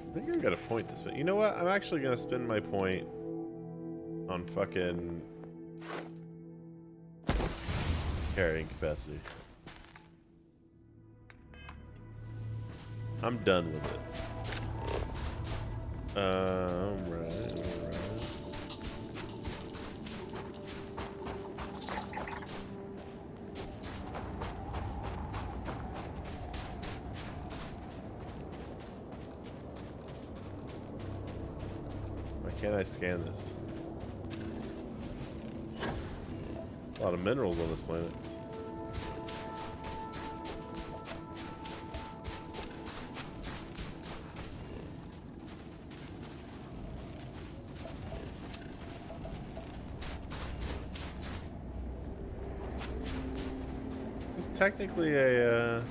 I think I've got a point to spend. You know what? I'm actually gonna spend my point on fucking carrying capacity. I'm done with it. Right. Can I scan this? A lot of minerals on this planet. This is technically a, I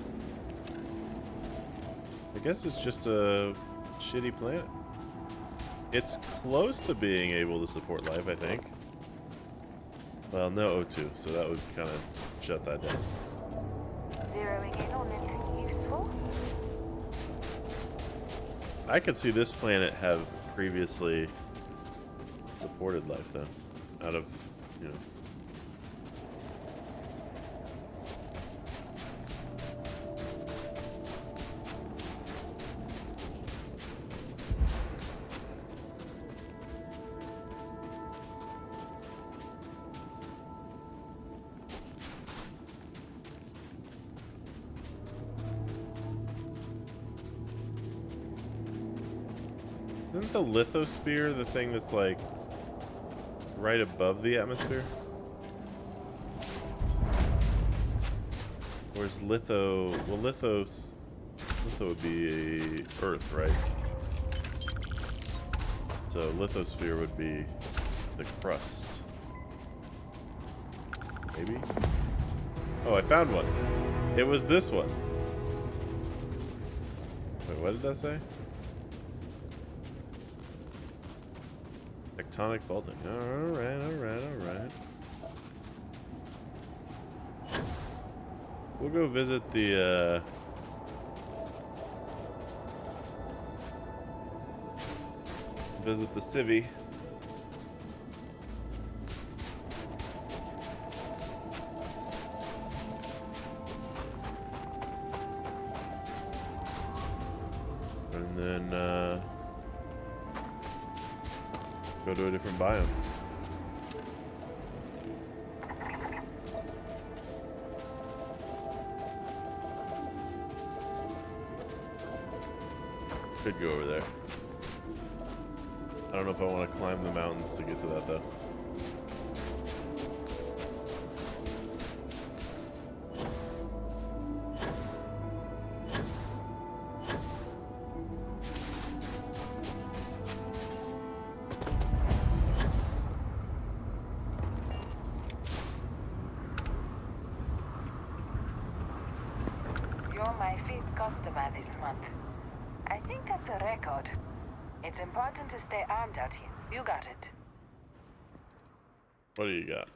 guess it's just a shitty planet. It's close to being able to support life, I think. Well, no O2, so that would kind of shut that down. Zeroing in on anything useful? I could see this planet have previously supported life, though. Out of, you know. Isn't the lithosphere the thing that's like right above the atmosphere? Where's litho? Well, litho would be Earth, right? So lithosphere would be the crust. Maybe? Oh, I found one. It was this one. Wait, what did that say? Tectonic faulting. Alright. We'll go visit the, civvy. And then, go to a different biome. Could go over there. I don't know if I want to climb the mountains to get to that, though. You're my 5th customer this month. I think that's a record. It's important to stay armed out here. You got it. What do you got?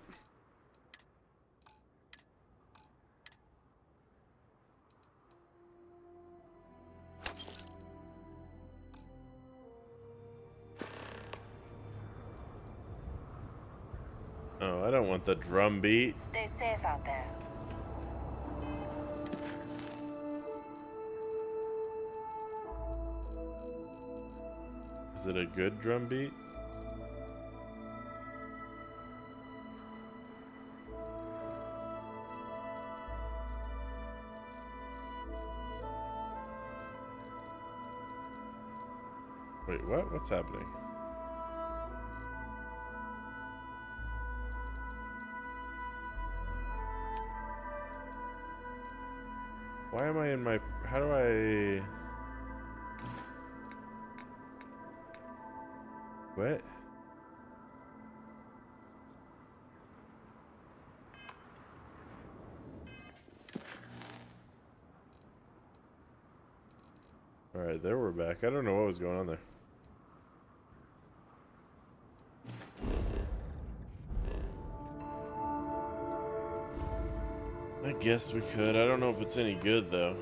Oh, I don't want the drum beat. Stay safe out there. Is it a good drum beat? Wait, what? What's happening? Why am I in my... How do I... What? Alright, there we're back. I don't know what was going on there. I guess we could. I don't know if it's any good, though.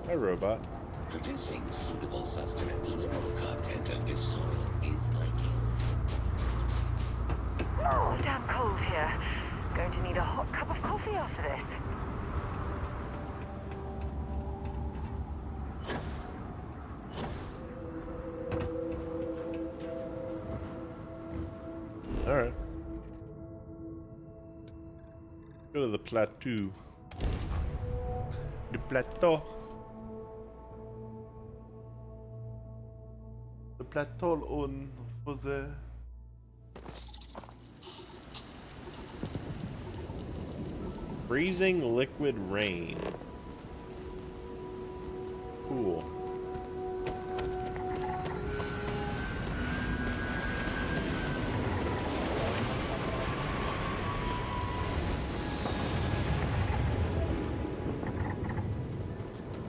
Hi, robot. Producing suitable sustenance mineral content of this soil is ideal. Oh, damn cold here. Going to need a hot cup of coffee after this. Alright. to the plateau. The plateau. The plateau on the freezing liquid rain. Cool.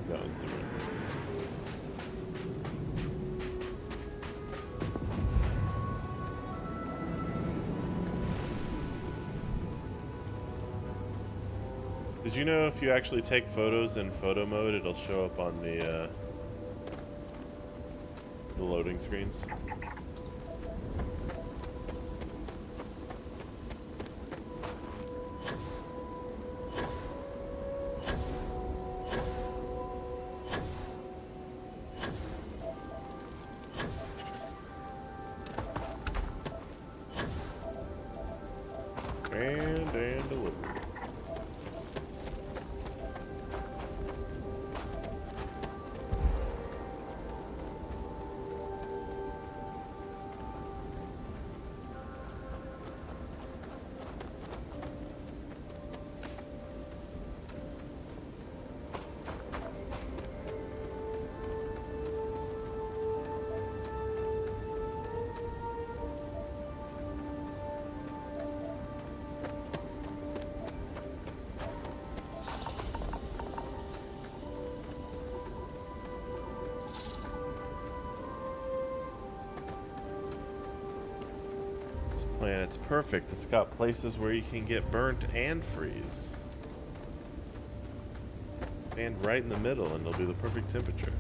That was different. Did you know if you actually take photos in photo mode, it'll show up on the loading screens? And delivered. This planet's perfect. It's got places where you can get burnt and freeze. Stand right in the middle and it'll be the perfect temperature.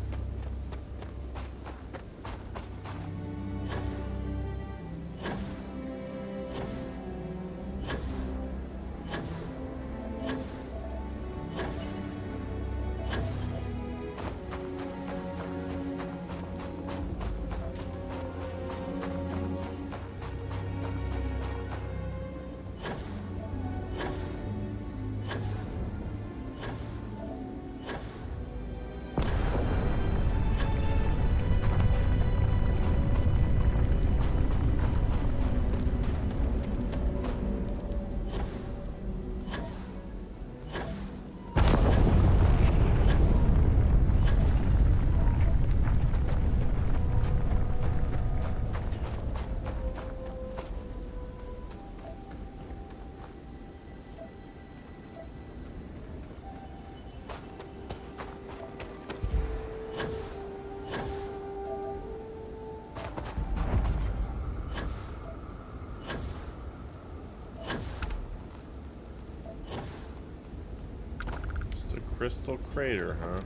Crystal crater, huh?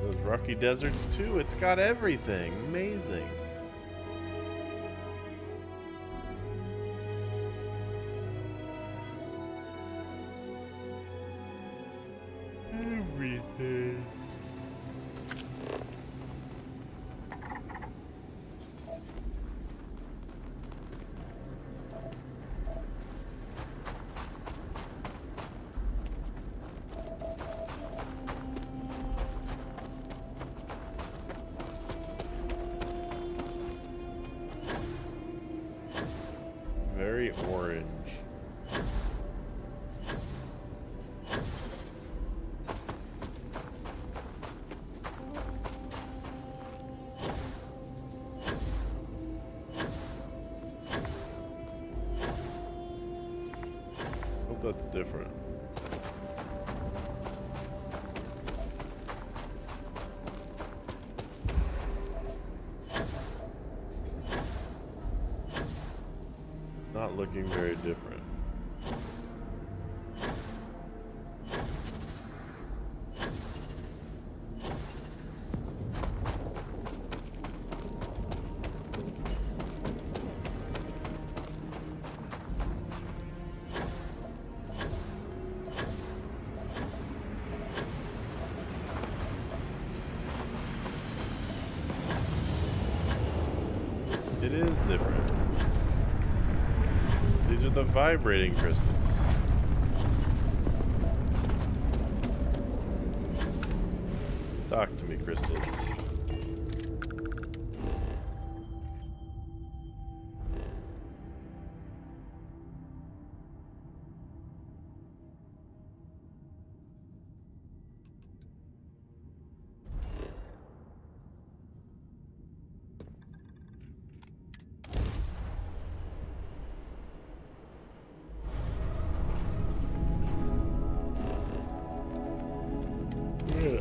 Those rocky deserts too. It's got everything. Amazing. Everything. Very orange. Hope that's different. Not looking very different. It is different. These are the vibrating crystals. Talk to me, crystals.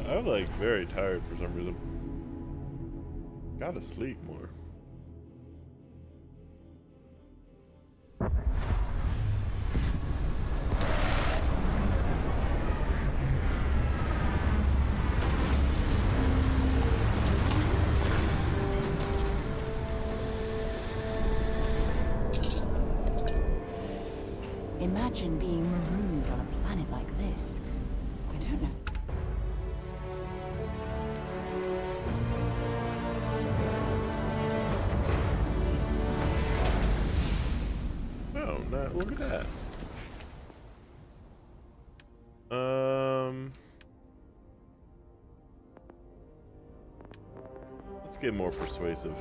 I'm like very tired for some reason. Gotta sleep more. Imagine being marooned on a planet like this. I don't know. It's Oh, look at that. Let's get more persuasive.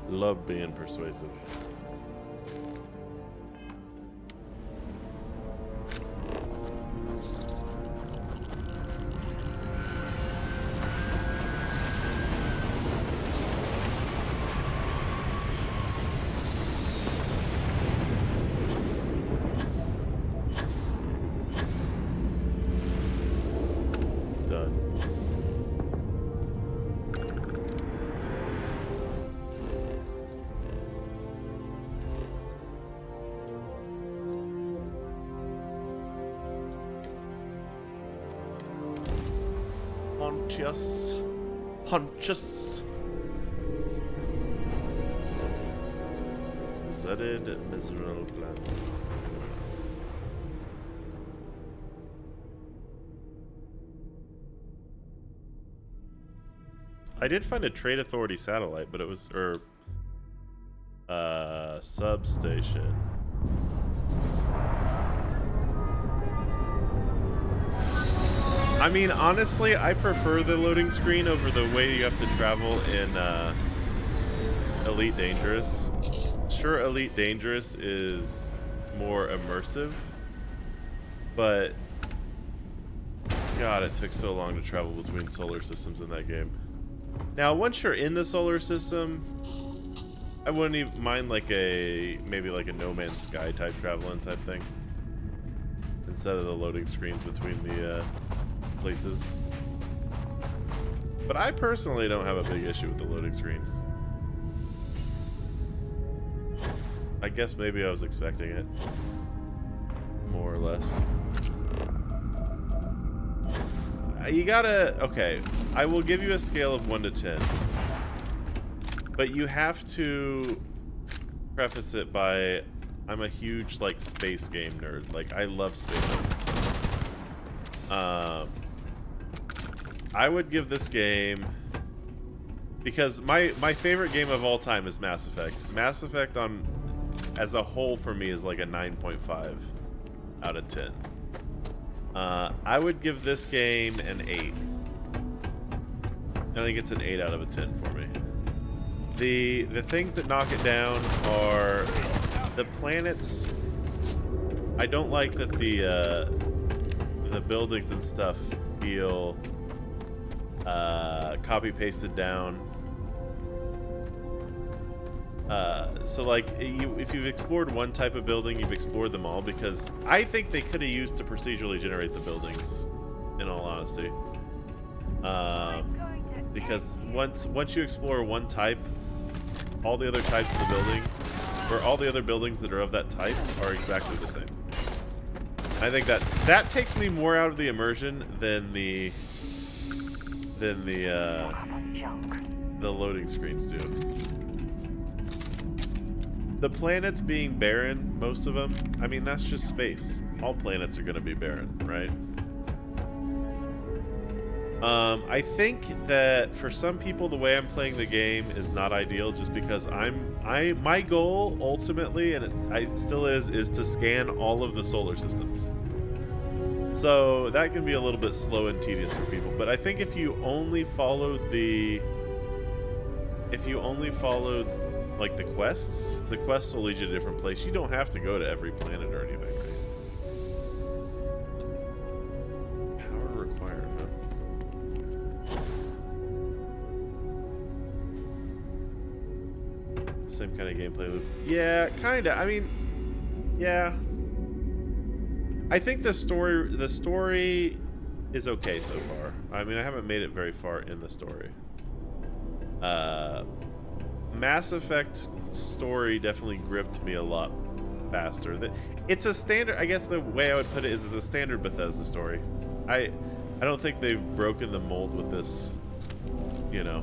Love being persuasive. Pontius. Zedid miserable planet. I did find a Trade Authority satellite, but it was substation. I mean, honestly, I prefer the loading screen over the way you have to travel in Elite Dangerous. Sure, Elite Dangerous is more immersive, but God, it took so long to travel between solar systems in that game. Now, once you're in the solar system, I wouldn't even mind like maybe like a No Man's Sky type traveling type thing, instead of the loading screens between the places. But I personally don't have a big issue with the loading screens. I guess maybe I was expecting it, more or less. You gotta, okay, I will give you a scale of 1 to 10, but you have to preface it by, I'm a huge like space game nerd. Like, I love space games. I would give this game, because my favorite game of all time is Mass Effect. Mass Effect as a whole for me is like a 9.5 out of 10. I would give this game an 8. I think it's an 8 out of a 10 for me. The things that knock it down are the planets. I don't like that the buildings and stuff feel copy pasted down. So like if you've explored one type of building, you've explored them all, because I think they could have used to procedurally generate the buildings, in all honesty. Because once you explore one type, all the other types of the building, or all the other buildings that are of that type, are exactly the same. I think that takes me more out of the immersion than the loading screens do. The planets being barren, most of them, I mean, that's just space. All planets are going to be barren, right? I think that for some people the way I'm playing the game is not ideal, just because my goal ultimately, and it still is to scan all of the solar systems. So that can be a little bit slow and tedious for people. But I think if you only followed like the quests will lead you to a different place. You don't have to go to every planet or anything, right? Power required, huh? Same kind of gameplay loop. Yeah, kinda. I mean, yeah. I think the story is okay so far. I mean, I haven't made it very far in the story. Mass Effect story definitely gripped me a lot faster. It's a standard, I guess the way I would put it is, it's a standard Bethesda story. I don't think they've broken the mold with this, you know,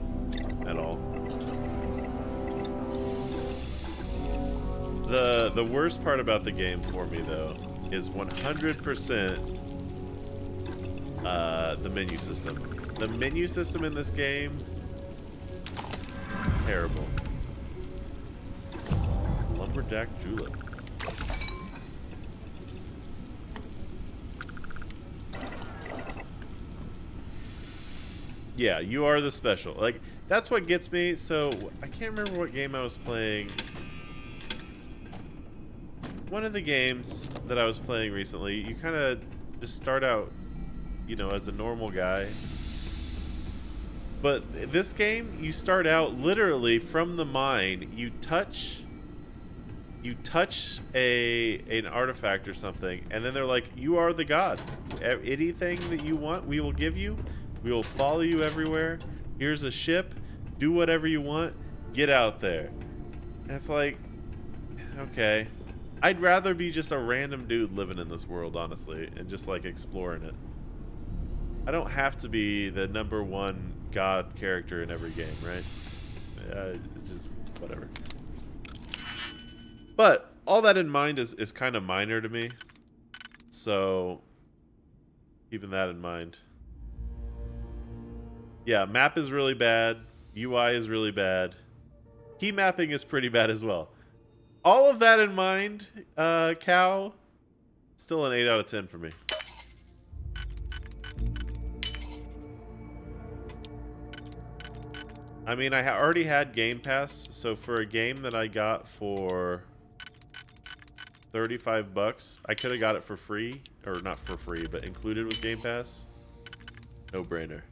at all. The worst part about the game for me, though, is 100% the menu system. The menu system in this game, terrible. Lumberjack Julep. Yeah, you are the special. Like, that's what gets me. So, I can't remember what game I was playing. One of the games that I was playing recently, you kind of just start out, you know, as a normal guy. But this game, you start out literally from the mine. You touch an artifact or something, and then they're like, you are the god. Anything that you want, we will give you. We will follow you everywhere. Here's a ship. Do whatever you want. Get out there. And it's like, okay. I'd rather be just a random dude living in this world, honestly, and just like exploring it. I don't have to be the #1 god character in every game, right? It's just whatever. But all that in mind is kind of minor to me. So keeping that in mind. Yeah, map is really bad. UI is really bad. Key mapping is pretty bad as well. All of that in mind, Cow, still an 8 out of 10 for me. I mean, I already had Game Pass, so for a game that I got for $35, I could have got it for free, or not for free, but included with Game Pass. No brainer.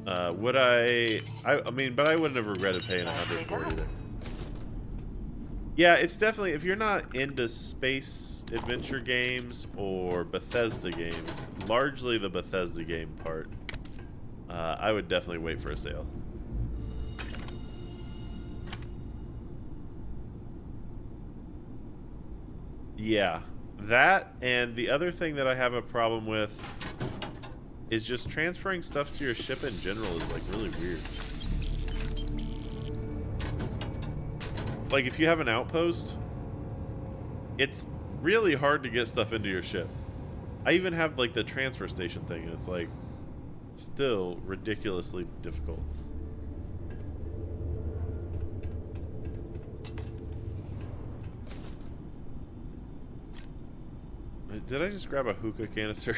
Would I mean, but I wouldn't have regretted paying $100 for it either. Yeah, it's definitely, if you're not into space adventure games or Bethesda games, largely the Bethesda game part, I would definitely wait for a sale. Yeah, that, and the other thing that I have a problem with is just transferring stuff to your ship in general is like really weird. Like if you have an outpost, it's really hard to get stuff into your ship. I even have like the transfer station thing, and it's like still ridiculously difficult. Did I just grab a hookah canister?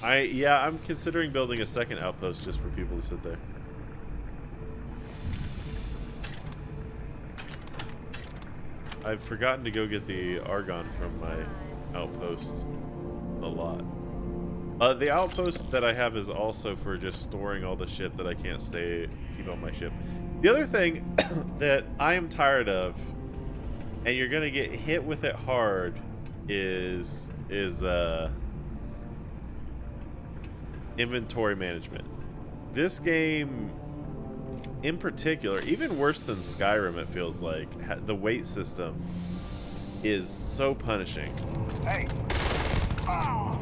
Yeah, I'm considering building a second outpost just for people to sit there. I've forgotten to go get the argon from my outpost a lot. The outpost that I have is also for just storing all the shit that I can't keep on my ship. The other thing that I am tired of, and you're gonna get hit with it hard, is inventory management. This game in particular, even worse than Skyrim, it feels like, the weight system is so punishing. Hey. Oh.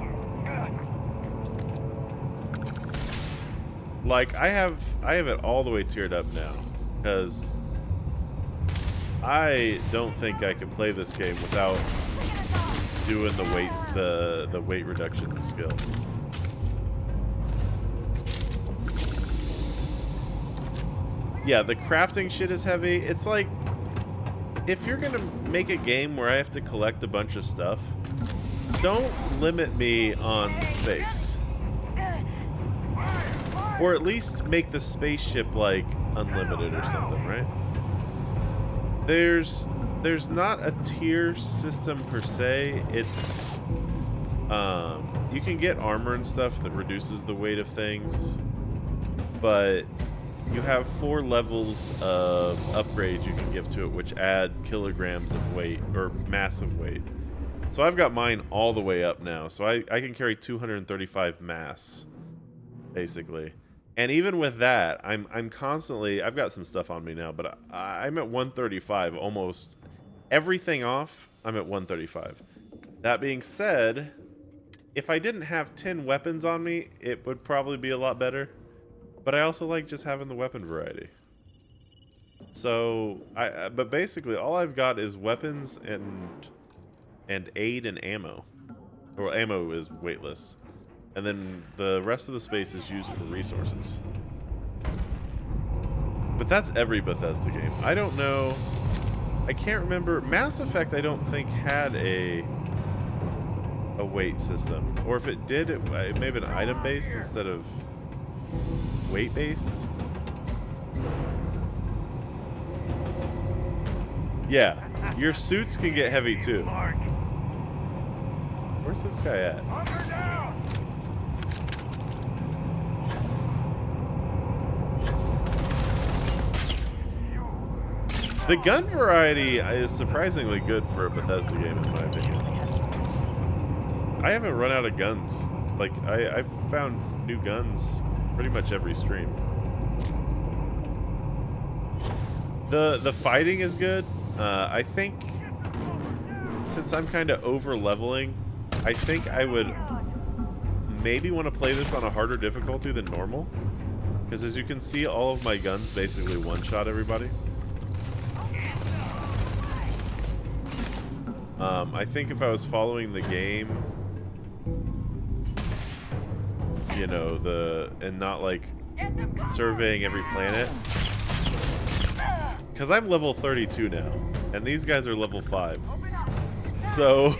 Like I have it all the way tiered up now, because I don't think I can play this game without doing the weight reduction skill. Yeah, the crafting shit is heavy. It's like, if you're gonna make a game where I have to collect a bunch of stuff, don't limit me on space. Or at least make the spaceship, like, unlimited or something, right? There's not a tier system per se. It's, you can get armor and stuff that reduces the weight of things, but you have 4 levels of upgrades you can give to it, which add kilograms of weight, or massive weight. So I've got mine all the way up now, so I can carry 235 mass, basically. And even with that, I'm constantly, I've got some stuff on me now, but I'm at 135 almost. Everything off, I'm at 135. That being said, if I didn't have 10 weapons on me, it would probably be a lot better. But I also like just having the weapon variety. So, but basically all I've got is weapons and aid and ammo. Or ammo is weightless. And then the rest of the space is used for resources. But that's every Bethesda game. I don't know. I can't remember. Mass Effect, I don't think, had a weight system. Or if it did, it may have been item-based instead of weight-based. Yeah, your suits can get heavy too. Where's this guy at? The gun variety is surprisingly good for a Bethesda game, in my opinion. I haven't run out of guns. Like, I've found new guns pretty much every stream. The fighting is good. I think since I'm kind of over leveling, I think I would maybe want to play this on a harder difficulty than normal. Because as you can see, all of my guns basically one-shot everybody. I think if I was following the game, you know, and not like surveying every planet, because I'm level 32 now, and these guys are level 5. So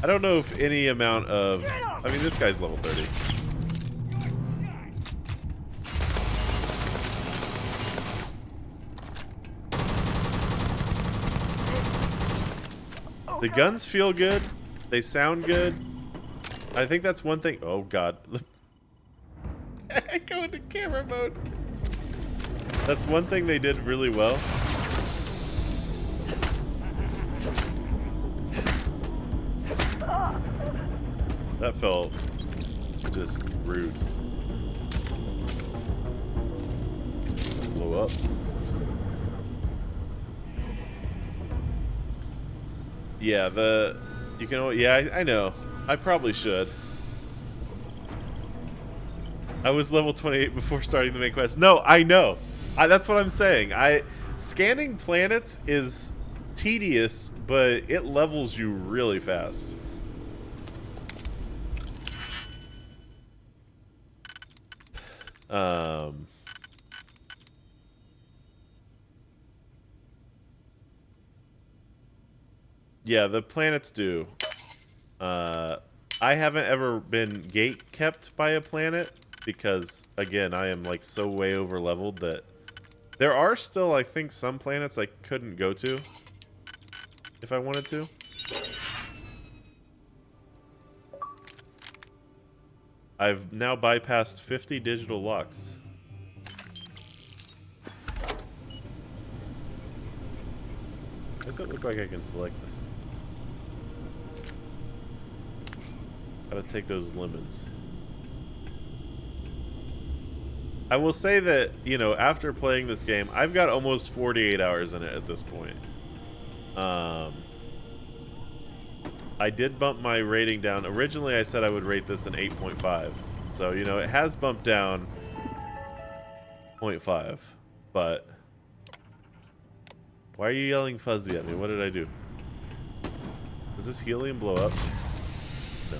I don't know if any amount of, I mean, this guy's level 30. The guns feel good. They sound good. I think that's one thing. Oh, God. I go into camera mode. That's one thing they did really well. That felt just rude. Blow up. Yeah, you can, yeah, I know. I probably should. I was level 28 before starting the main quest. No, I know. That's what I'm saying. Scanning planets is tedious, but it levels you really fast. Yeah, the planets do. I haven't ever been gate kept by a planet because, again, I am like so way over leveled that there are still, I think, some planets I couldn't go to if I wanted to. I've now bypassed 50 digital locks. Does it look like I can select this? Gotta take those lemons. I will say that, you know, after playing this game, I've got almost 48 hours in it at this point. I did bump my rating down. Originally, I said I would rate this an 8.5. So, you know, it has bumped down 0.5. But Why are you yelling fuzzy at me? What did I do? Does this helium blow up? No.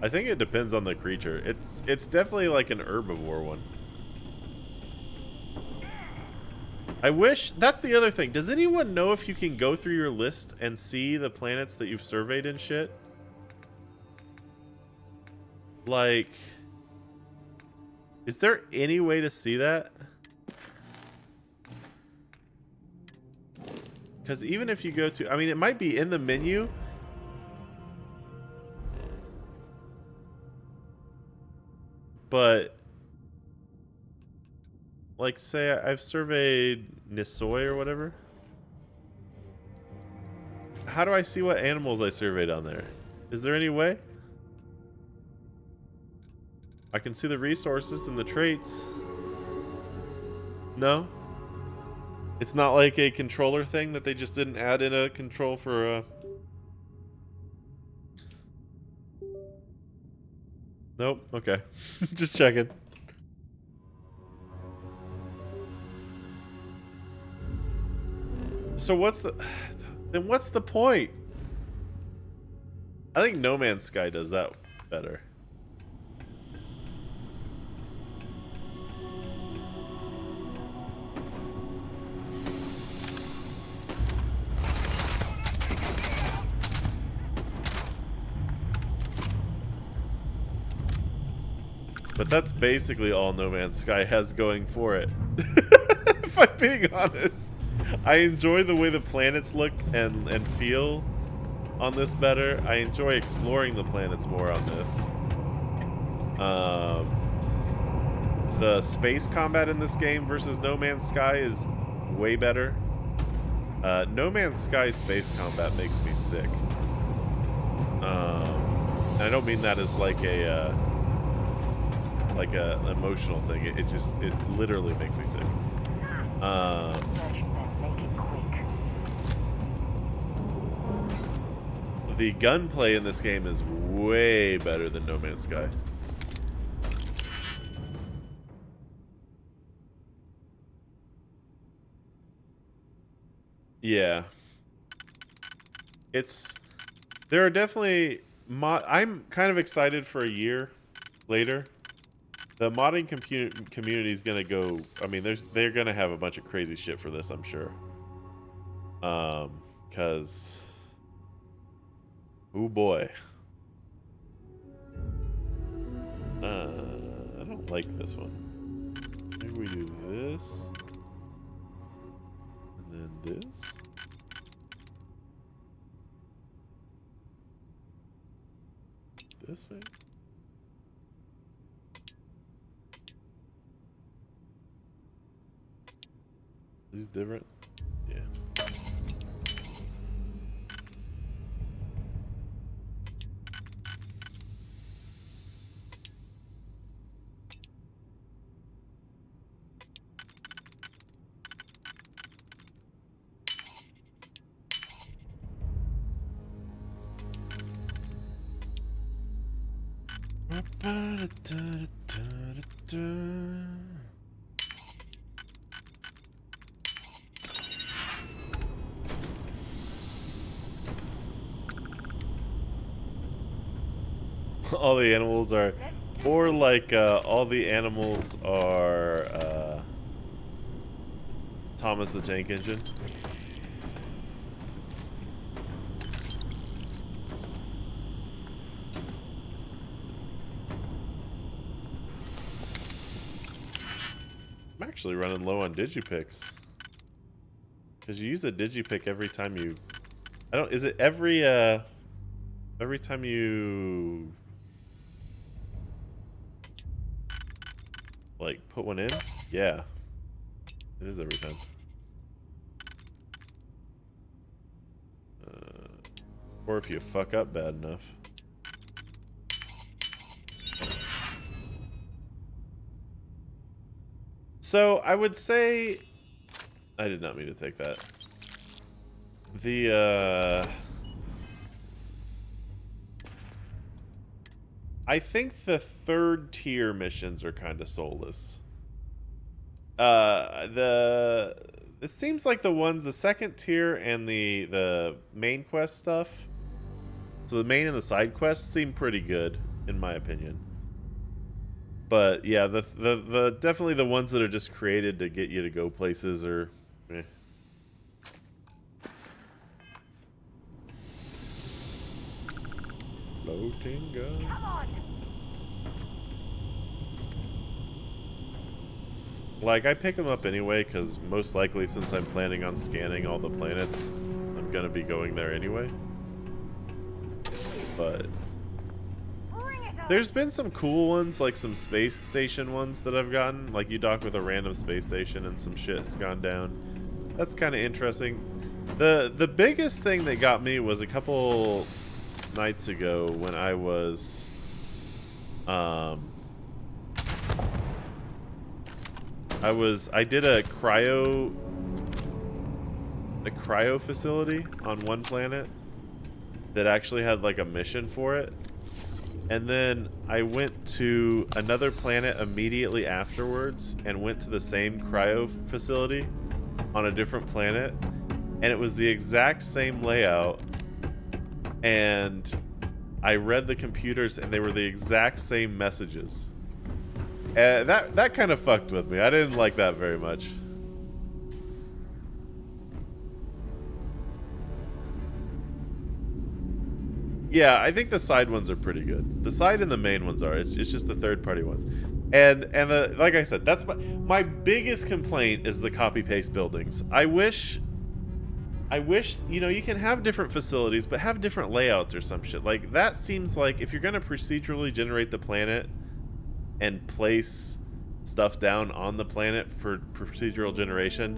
I think it depends on the creature. It's definitely like an herbivore one. I wish, that's the other thing. Does anyone know if you can go through your list and see the planets that you've surveyed and shit? Like, is there any way to see that? Because even if you go to, I mean, it might be in the menu. But, like, say I've surveyed Nisoy or whatever. How do I see what animals I surveyed on there? Is there any way? I can see the resources and the traits. No? It's not like a controller thing that they just didn't add in a control for a... Nope. Okay. Just checking. So what's the... Then what's the point? I think No Man's Sky does that better. But that's basically all No Man's Sky has going for it. If I'm being honest. I enjoy the way the planets look and feel on this better. I enjoy exploring the planets more on this. The space combat in this game versus No Man's Sky is way better. No Man's Sky space combat makes me sick. And I don't mean that as like a emotional thing. It literally makes me sick. The gunplay in this game is way better than No Man's Sky. Yeah. There are definitely I'm kind of excited for a year later. The modding community is gonna go. I mean, they're gonna have a bunch of crazy shit for this, I'm sure. Cause, oh boy, I don't like this one. Maybe we do this, and then this. This maybe. These different? Yeah. All the animals are, or like all the animals are Thomas the Tank Engine. I'm actually running low on digipicks. Because you use a digipick every time you... I don't... Is it every time you... like, put one in? Yeah. It is every time. Or if you fuck up bad enough. So, I would say... I did not mean to take that. I think the third tier missions are kind of soulless. It seems like the second tier and the main quest stuff. So the main and the side quests seem pretty good, in my opinion. But yeah, the definitely the ones that are just created to get you to go places are. Eh. Floating gun. Come on. Like, I pick them up anyway, because most likely, since I'm planning on scanning all the planets, I'm gonna be going there anyway. But there's been some cool ones, like some space station ones that I've gotten. Like, you dock with a random space station and some shit's gone down. That's kind of interesting. The biggest thing that got me was a couple nights ago when I was I did a cryo facility on one planet that actually had like a mission for it. And then I went to another planet immediately afterwards and went to the same cryo facility on a different planet, and it was the exact same layout, and I read the computers and they were the exact same messages. And that kind of fucked with me. I didn't like that very much. Yeah, I think the side ones are pretty good. The side and the main ones are. It's just the third party ones. And like I said, that's my biggest complaint is the copy paste buildings. I wish, you know, you can have different facilities, but have different layouts or some shit. Like, that seems like if you're going to procedurally generate the planet and place stuff down on the planet for procedural generation,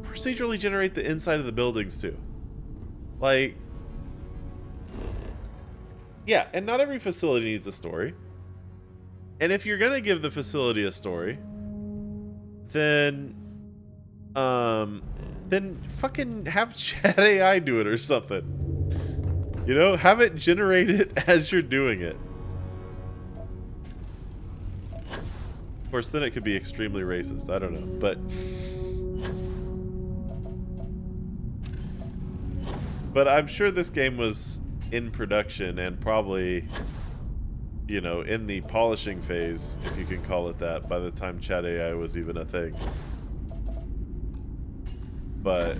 procedurally generate the inside of the buildings too. Like, yeah, and not every facility needs a story. And if you're gonna give the facility a story, then fucking have chat AI do it or something. You know, have it generate it as you're doing it. Of course, then it could be extremely racist. I don't know, but I'm sure this game was in production and probably, you know, in the polishing phase, if you can call it that, by the time chat AI was even a thing. But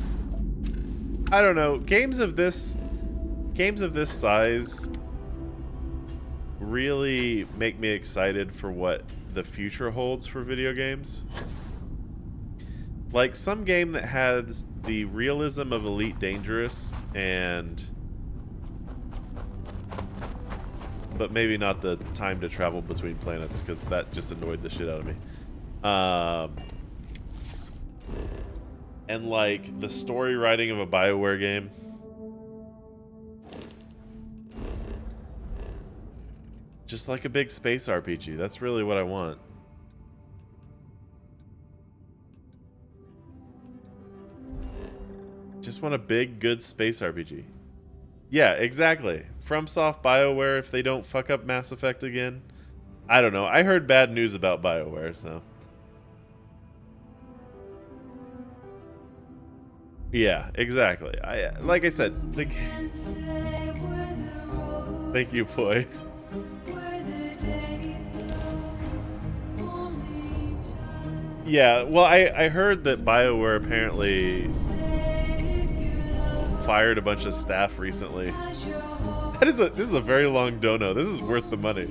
I don't know, games of this size really make me excited for what the future holds for video games. Like some game that has the realism of Elite Dangerous but maybe not the time to travel between planets, because that just annoyed the shit out of me. And like the story writing of a BioWare game. Just like a big space RPG. That's really what I want. Just want a big, good space RPG. Yeah, exactly. FromSoft, BioWare, if they don't fuck up Mass Effect again. I don't know. I heard bad news about BioWare, so. Yeah, exactly. Like I said, thank you, boy. Yeah, well, I heard that BioWare apparently fired a bunch of staff recently. This is a very long dono. This is worth the money.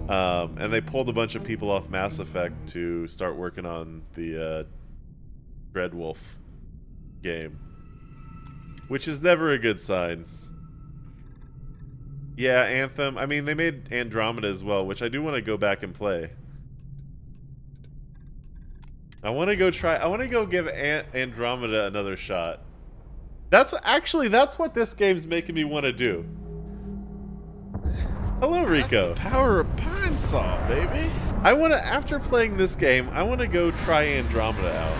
And they pulled a bunch of people off Mass Effect to start working on the Dreadwolf game, which is never a good sign. Yeah, Anthem. I mean, they made Andromeda as well, which I do want to go back and play. I want to go give Andromeda another shot. That's what this game's making me want to do. Hello, Rico. That's the power of Pine Saw, baby. After playing this game, I want to go try Andromeda out.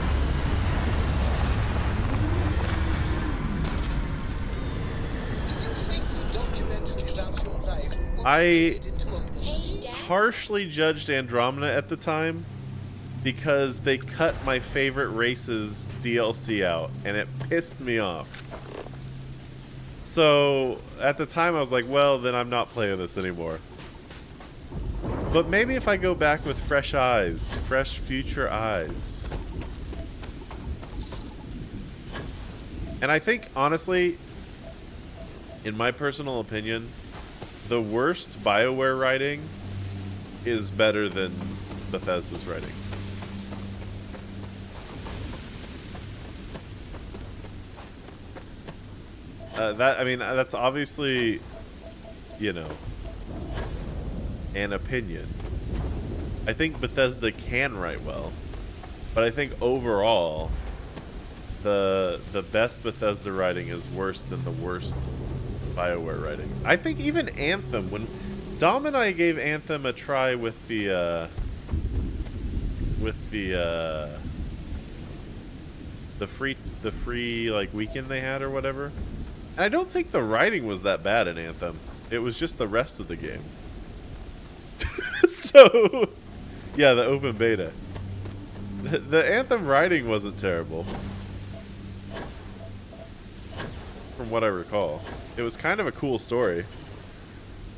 Do you think the documentary I Hey, Dad. harshly judged Andromeda at the time because they cut my favorite races DLC out, and it pissed me off. So at the time I was like, well, then I'm not playing this anymore. But maybe if I go back with fresh eyes, fresh future eyes. And I think, honestly, in my personal opinion, the worst BioWare writing is better than Bethesda's writing. I mean, that's obviously, you know, an opinion. I think Bethesda can write well, but I think overall, the best Bethesda writing is worse than the worst BioWare writing. I think even Anthem, when Dom and I gave Anthem a try with the free like weekend they had or whatever. And I don't think the writing was that bad in Anthem. It was just the rest of the game. So, yeah, the open beta. The Anthem writing wasn't terrible. From what I recall. It was kind of a cool story.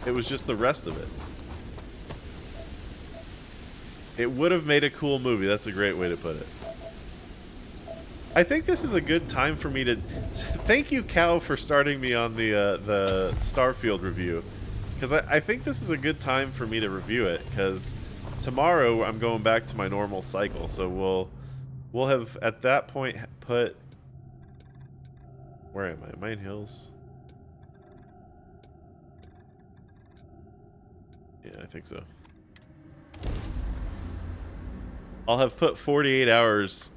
It was just the rest of it. It would have made a cool movie. That's a great way to put it. I think this is a good time for me to... Thank you, Cal, for starting me on the Starfield review. Because I think this is a good time for me to review it. Because tomorrow I'm going back to my normal cycle. So we'll have, at that point, put... Where am I? Am I in Hills? Yeah, I think so. I'll have put 48 hours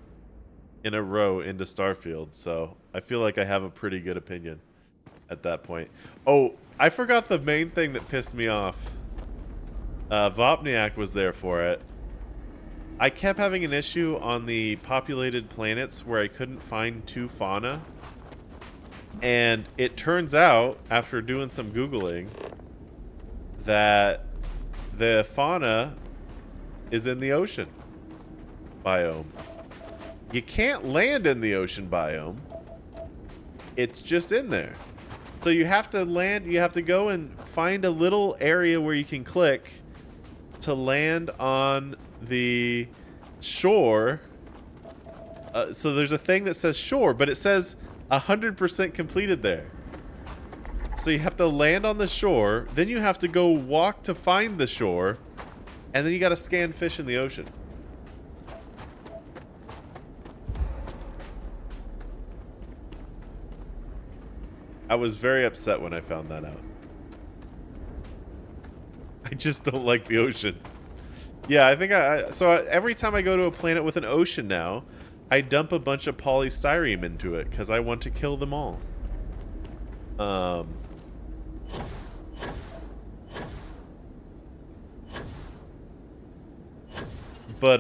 in a row into Starfield, so I feel like I have a pretty good opinion at that point. Oh, I forgot the main thing that pissed me off. Vopniak was there for it. I kept having an issue on the populated planets where I couldn't find two fauna. And it turns out, after doing some Googling, that the fauna is in the ocean biome. You can't land in the ocean biome. It's just in there. So you have to land, you have to go and find a little area where you can click to land on the shore. So there's a thing that says shore, but it says 100% completed there. So you have to land on the shore, then you have to go walk to find the shore, and then you gotta scan fish in the ocean. I was very upset when I found that out. I just don't like the ocean. Yeah, I think so every time I go to a planet with an ocean now, I dump a bunch of polystyrene into it because I want to kill them all. But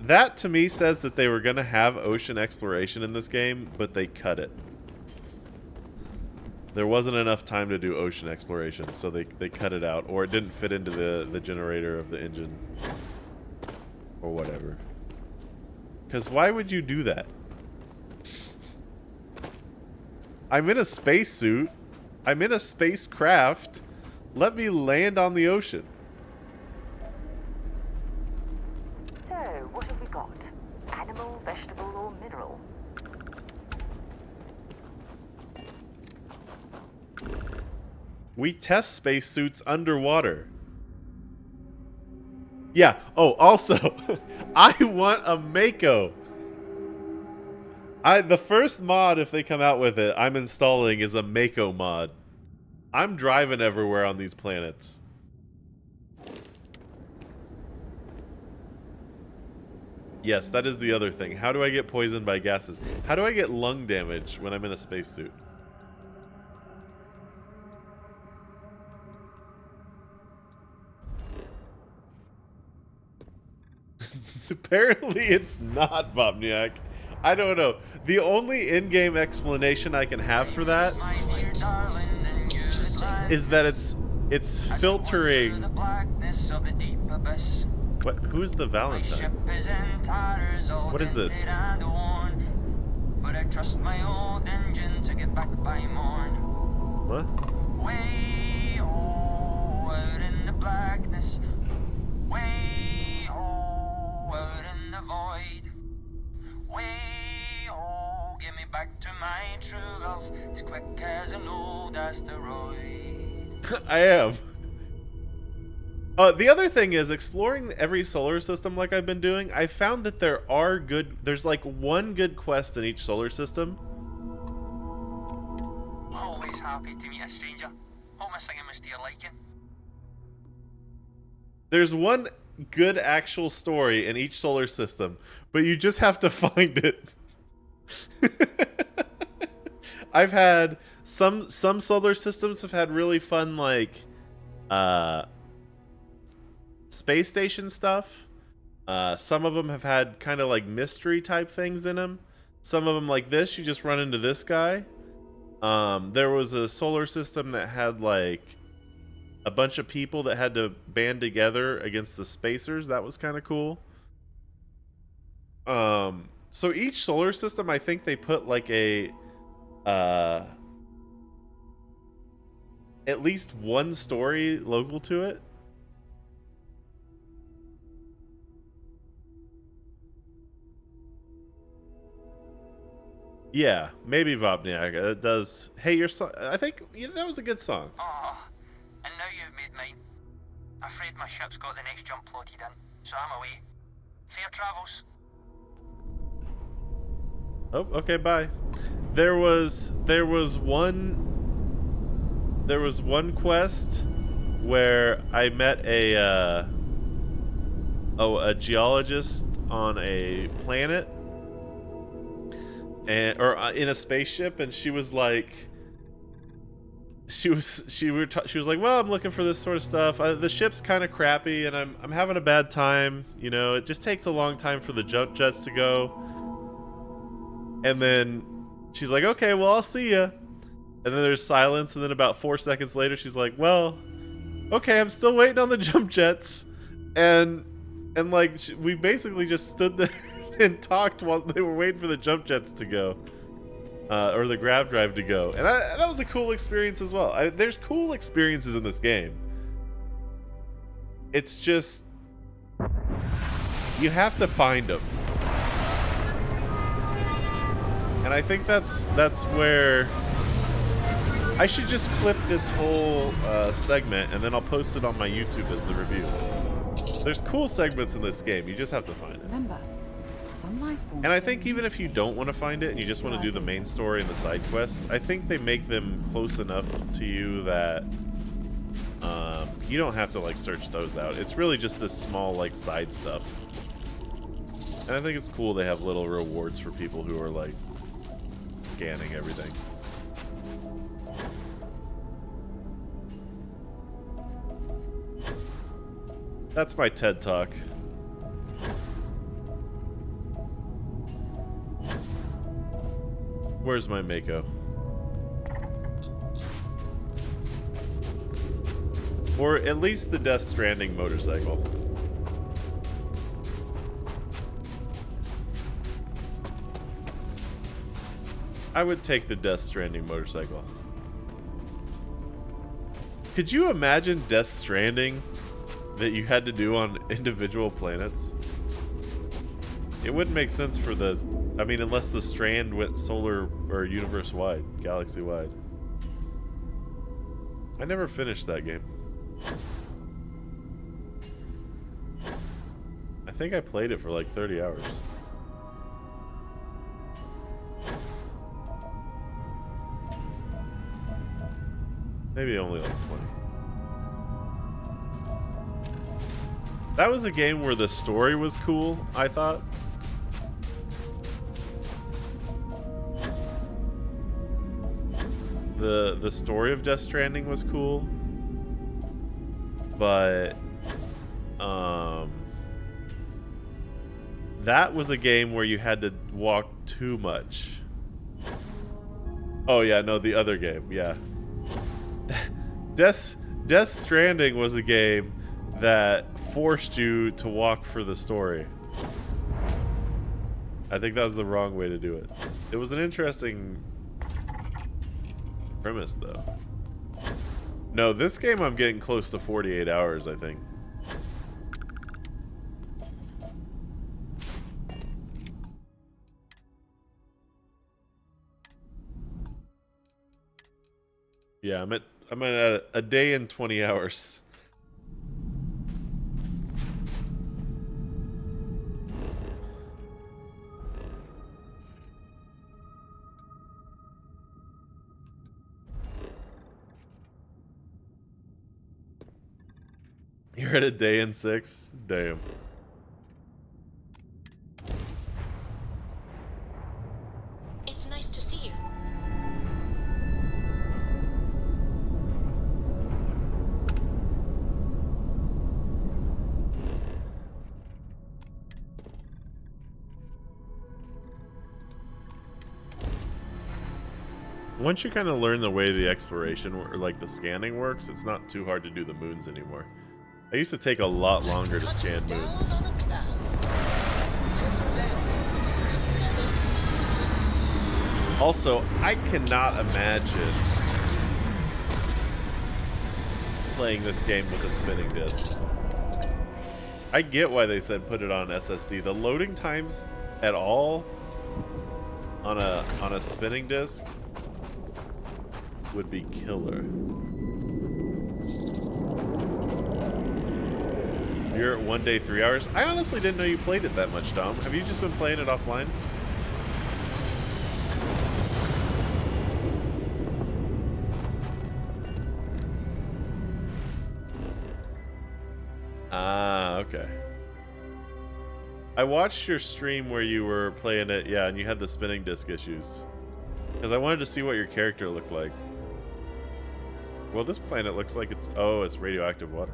that to me says that they were going to have ocean exploration in this game, but they cut it. There wasn't enough time to do ocean exploration, so they cut it out, or it didn't fit into the generator of the engine, or whatever. Because why would you do that? I'm in a spacesuit. I'm in a spacecraft. Let me land on the ocean. So, what have we got? Animal, vegetable, or mineral? We test spacesuits underwater. Yeah. Oh, also, I want a Mako. The first mod, if they come out with it, I'm installing is a Mako mod. I'm driving everywhere on these planets. Yes, that is the other thing. How do I get poisoned by gases? How do I get lung damage when I'm in a spacesuit? Apparently it's not Bobniak. I don't know. The only in-game explanation I can have for that is that it's It's filtering. The blackness of the deep abyss. What? Who's the Valentine? What is this? But I trust my old engine to get back by morn. What? Way out in the blackness. Way out in the void. Way give me back to my true love. As quick as an old asteroid. I am. The other thing is, exploring every solar system like I've been doing, I found that there's like one good quest in each solar system. Always happy to meet a stranger. Hope my singing was to your liking. There's one good actual story in each solar system, but you just have to find it. I've had some solar systems have had really fun, like, space station stuff. Some of them have had kind of like mystery type things in them. Some of them, like this, you just run into this guy. There was a solar system that had like a bunch of people that had to band together against the spacers. That was kind of cool. So each solar system, I think they put like a at least one story local to it. Yeah, maybe Vopniak. It does. Hey, your song. I think that was a good song. Oh, and now you've made mine. Afraid my ship's got the next jump plotted in, so I'm away. Fair travels. Oh, okay, bye. There was one quest where I met a geologist on a planet, or in a spaceship, and she was like, she was like, well, I'm looking for this sort of stuff. The ship's kind of crappy, and I'm having a bad time. You know, it just takes a long time for the jump jets to go. And then she's like, okay, well, I'll see ya. And then there's silence, and then about 4 seconds later, she's like, well, okay, I'm still waiting on the jump jets. And like, we basically just stood there and talked while they were waiting for the jump jets to go. Or the grav drive to go. And that was a cool experience as well. There's cool experiences in this game. It's just, you have to find them. And I think that's where I should just clip this whole segment, and then I'll post it on my YouTube as the review. There's cool segments in this game. You just have to find it. Remember, some life forms. And I think even if you don't want to find it and you just want to do the main story and the side quests, I think they make them close enough to you that you don't have to like search those out. It's really just this small like side stuff. And I think it's cool they have little rewards for people who are like scanning everything. That's my TED Talk. Where's my Mako? Or at least the Death Stranding motorcycle. I would take the Death Stranding motorcycle. Could you imagine Death Stranding that you had to do on individual planets? It wouldn't make sense for the... I mean, unless the strand went solar or universe-wide, galaxy-wide. I never finished that game. I think I played it for like 30 hours. Maybe only like 20. That was a game where the story was cool, I thought. The story of Death Stranding was cool. But that was a game where you had to walk too much. Oh yeah, no, the other game, yeah. Death Death Stranding was a game that forced you to walk for the story. I think that was the wrong way to do it. It was an interesting premise, though. No, this game I'm getting close to 48 hours, I think. Yeah, I'm at a day and 20 hours. You're at a day and 6? Damn. It's nice to see you. Once you kind of learn the way the exploration or like the scanning works, it's not too hard to do the moons anymore. I used to take a lot longer to scan moons. Also, I cannot imagine playing this game with a spinning disc. I get why they said put it on SSD. The loading times at all on a spinning disc would be killer. You're at 1 day, 3 hours. I honestly didn't know you played it that much, Dom. Have you just been playing it offline? Ah, okay. I watched your stream where you were playing it, yeah, and you had the spinning disc issues. Because I wanted to see what your character looked like. Well, this planet looks like it's... Oh, it's radioactive water.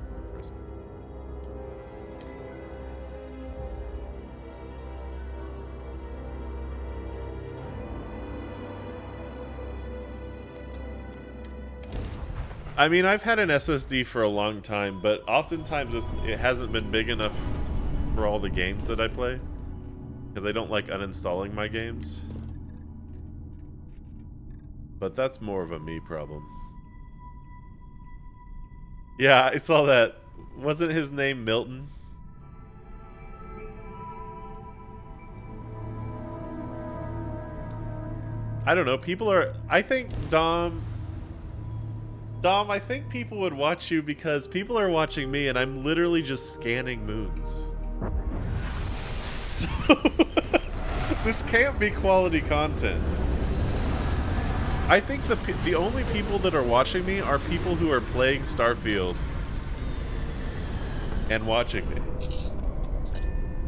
I mean, I've had an SSD for a long time, but oftentimes it hasn't been big enough for all the games that I play. Because I don't like uninstalling my games. But that's more of a me problem. Yeah, I saw that. Wasn't his name Milton? I don't know. People are... I think, Dom, I think people would watch you because people are watching me and I'm literally just scanning moons. So... this can't be quality content. I think the only people that are watching me are people who are playing Starfield and watching me.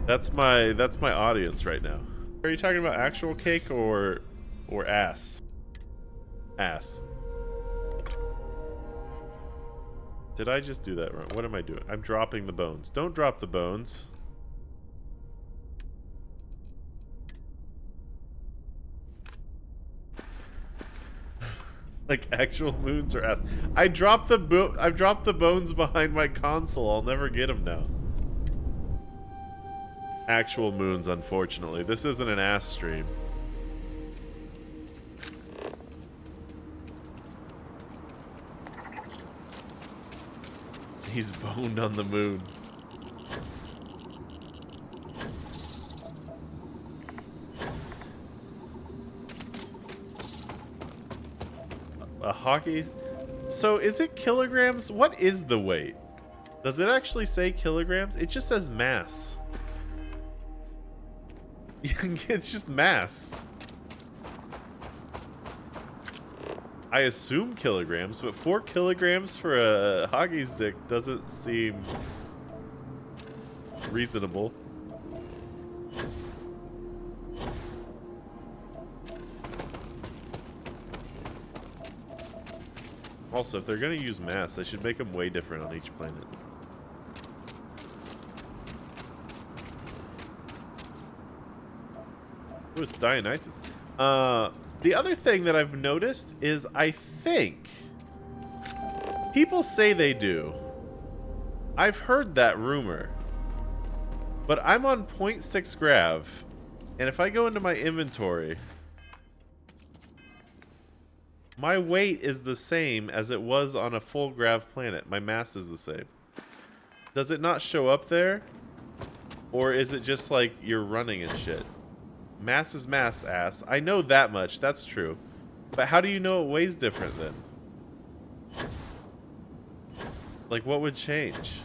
That's my audience right now. Are you talking about actual cake or ass? Ass. Did I just do that wrong? What am I doing? I'm dropping the bones. Don't drop the bones. Like actual moons or ass. I dropped the bones behind my console. I'll never get them now. Actual moons, unfortunately. This isn't an ass stream. He's boned on the moon. A hockey... So is it kilograms? What is the weight? Does it actually say kilograms? It just says mass. It's just mass. I assume kilograms, but 4 kilograms for a hockey stick doesn't seem reasonable. Also, if they're going to use mass, they should make them way different on each planet. Ooh, it's Dionysus. The other thing that I've noticed is I think People say they do. I've heard that rumor. But I'm on 0.6 grav, and if I go into my inventory, my weight is the same as it was on a full grav planet. My mass is the same. Does it not show up there? Or is it just like you're running and shit? Mass is mass, ass. I know that much. That's true. But how do you know it weighs different then? Like, what would change?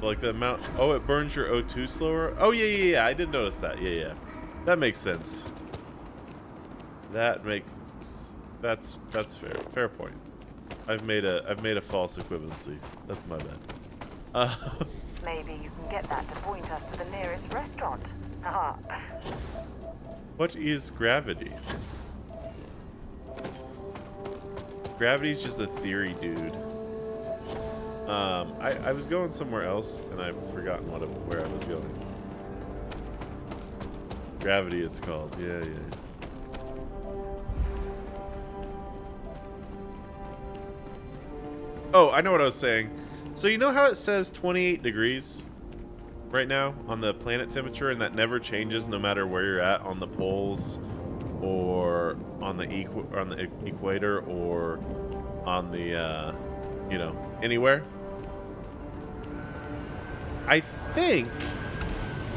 Like the amount... Oh, it burns your O2 slower? Oh, yeah. I did notice that. Yeah. That makes sense. That makes... That's fair. Fair point. I've made a false equivalency. That's my bad. Maybe you can get that to point us to the nearest restaurant. Ah. What is gravity? Gravity's just a theory, dude. I was going somewhere else and I've forgotten where I was going. Gravity, it's called. Yeah. Oh, I know what I was saying. So you know how it says 28 degrees right now on the planet temperature, and that never changes no matter where you're at on the poles, or on the equator, or on the anywhere. I think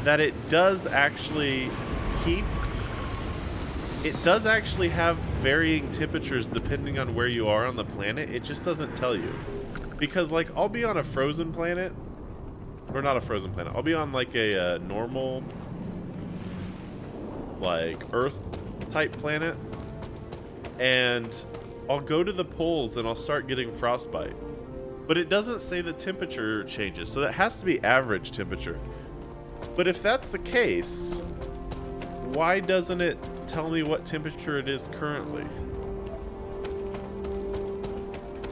that it does actually have varying temperatures depending on where you are on the planet. It just doesn't tell you. Because, like, I'll be on a frozen planet. Or not a frozen planet. I'll be on, like, a normal, like, Earth-type planet. And I'll go to the poles and I'll start getting frostbite. But it doesn't say the temperature changes. So that has to be average temperature. But if that's the case, why doesn't it tell me what temperature it is currently?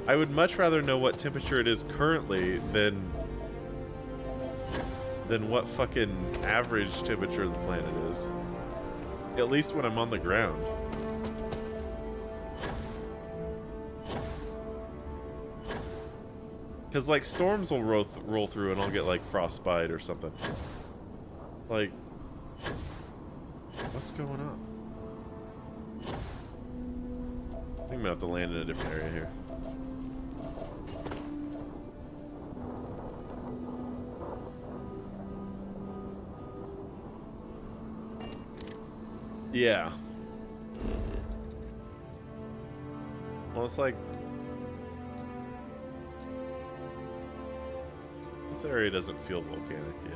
I would much rather know what temperature it is currently than what fucking average temperature the planet is. At least when I'm on the ground. Because, like, storms will roll through and I'll get, like, frostbite or something. Like, what's going on? I think I'm gonna have to land in a different area here. Yeah. Well, it's like... This area doesn't feel volcanic, yeah.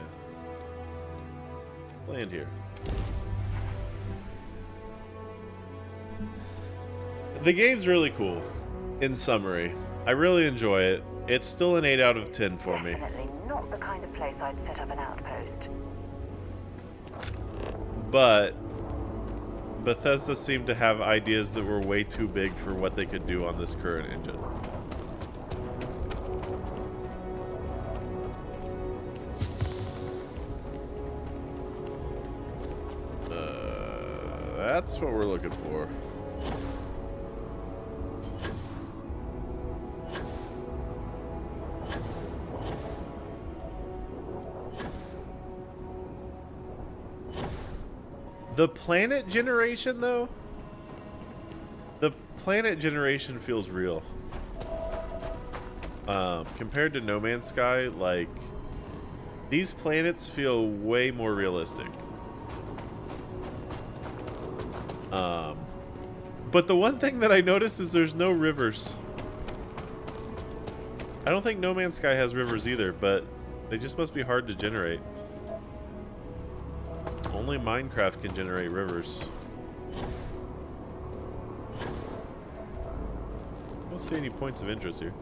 Land here. The game's really cool, in summary. I really enjoy it. It's still an 8 out of 10 for me. Definitely not the kind of place I'd set up an outpost. But Bethesda seemed to have ideas that were way too big for what they could do on this current engine. That's what we're looking for. The planet generation, though? The planet generation feels real. Compared to No Man's Sky, like, these planets feel way more realistic. But the one thing that I noticed is there's no rivers. I don't think No Man's Sky has rivers either, but they just must be hard to generate. Only Minecraft can generate rivers. I don't see any points of interest here.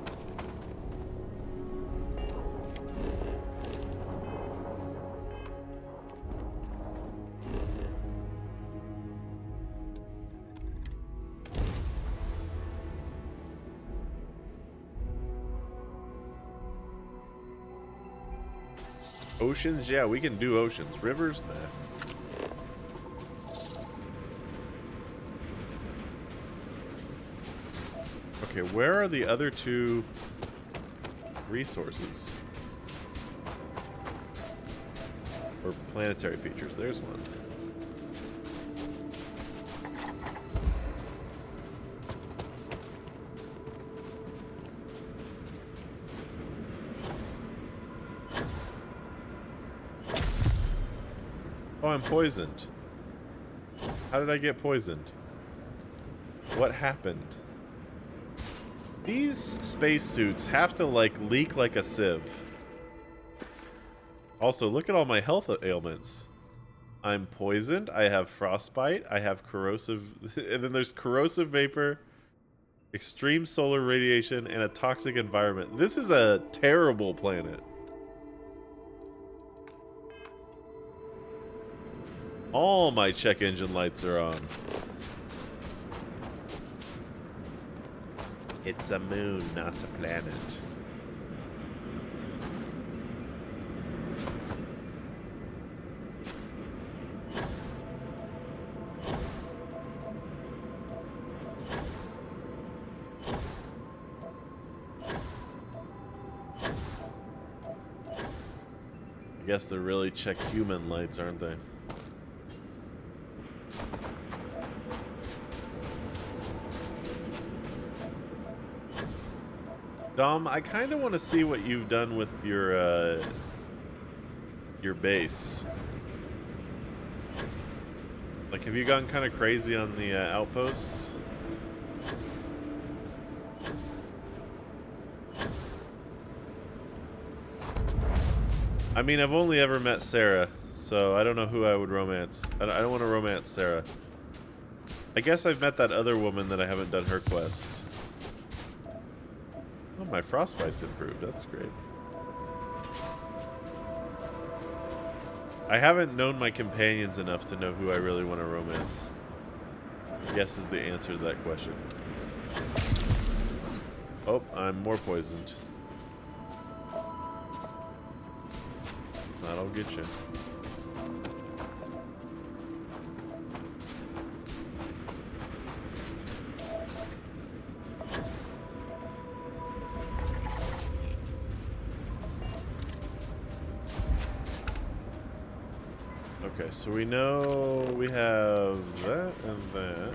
Oceans? Yeah, we can do oceans. Rivers? Nah. Okay, where are the other two resources? Or planetary features? There's one. Oh, I'm poisoned. How did I get poisoned? What happened? These spacesuits have to, like, leak like a sieve. Also, look at all my health ailments. I'm poisoned, I have frostbite, I have corrosive... and then there's corrosive vapor, extreme solar radiation, and a toxic environment. This is a terrible planet. All my check engine lights are on. It's a moon, not a planet. I guess they're really check human lights, aren't they? Dom, I kind of want to see what you've done with your base. Like, have you gone kind of crazy on the outposts? I mean, I've only ever met Sarah, so I don't know who I would romance. I don't want to romance Sarah. I guess I've met that other woman that I haven't done her quest. Oh, my frostbite's improved. That's great. I haven't known my companions enough to know who I really want to romance. I guess is the answer to that question. Oh, I'm more poisoned. That'll get you. Okay, so we know we have that and that.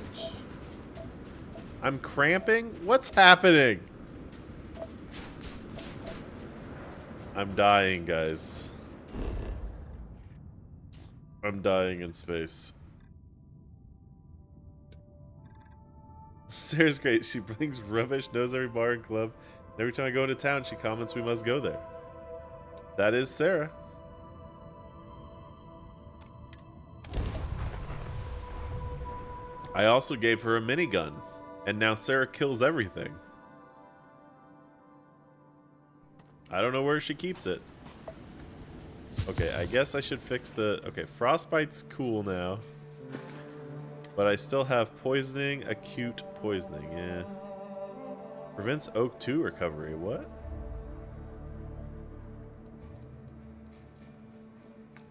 I'm cramping? What's happening? I'm dying, guys. I'm dying in space. Sarah's great. She brings rubbish, knows every bar and club. And every time I go into town, she comments we must go there. That is Sarah. I also gave her a minigun, and now Sarah kills everything. I don't know where she keeps it. Okay, I guess I should fix the... Okay, frostbite's cool now. But I still have poisoning, acute poisoning, yeah. Prevents Oak 2 recovery, what?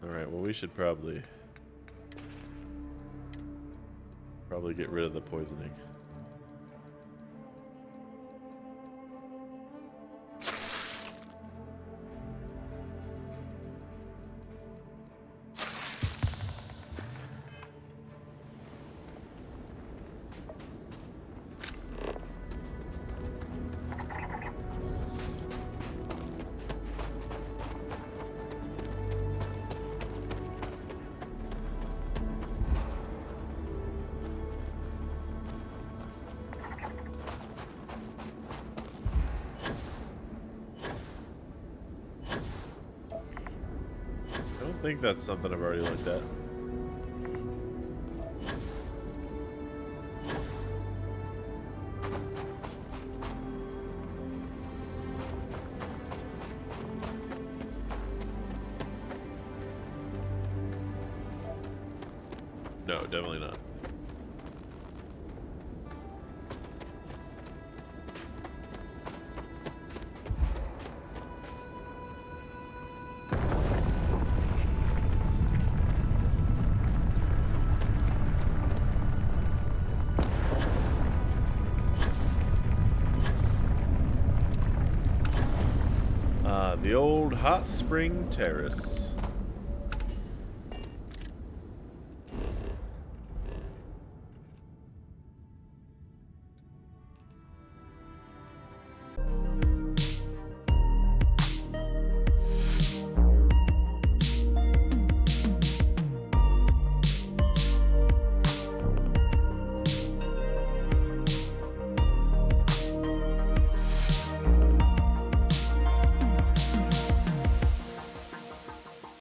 Alright, well we should probably get rid of the poisoning. I think that's something I've already looked at. No, definitely not. The old hot spring terrace.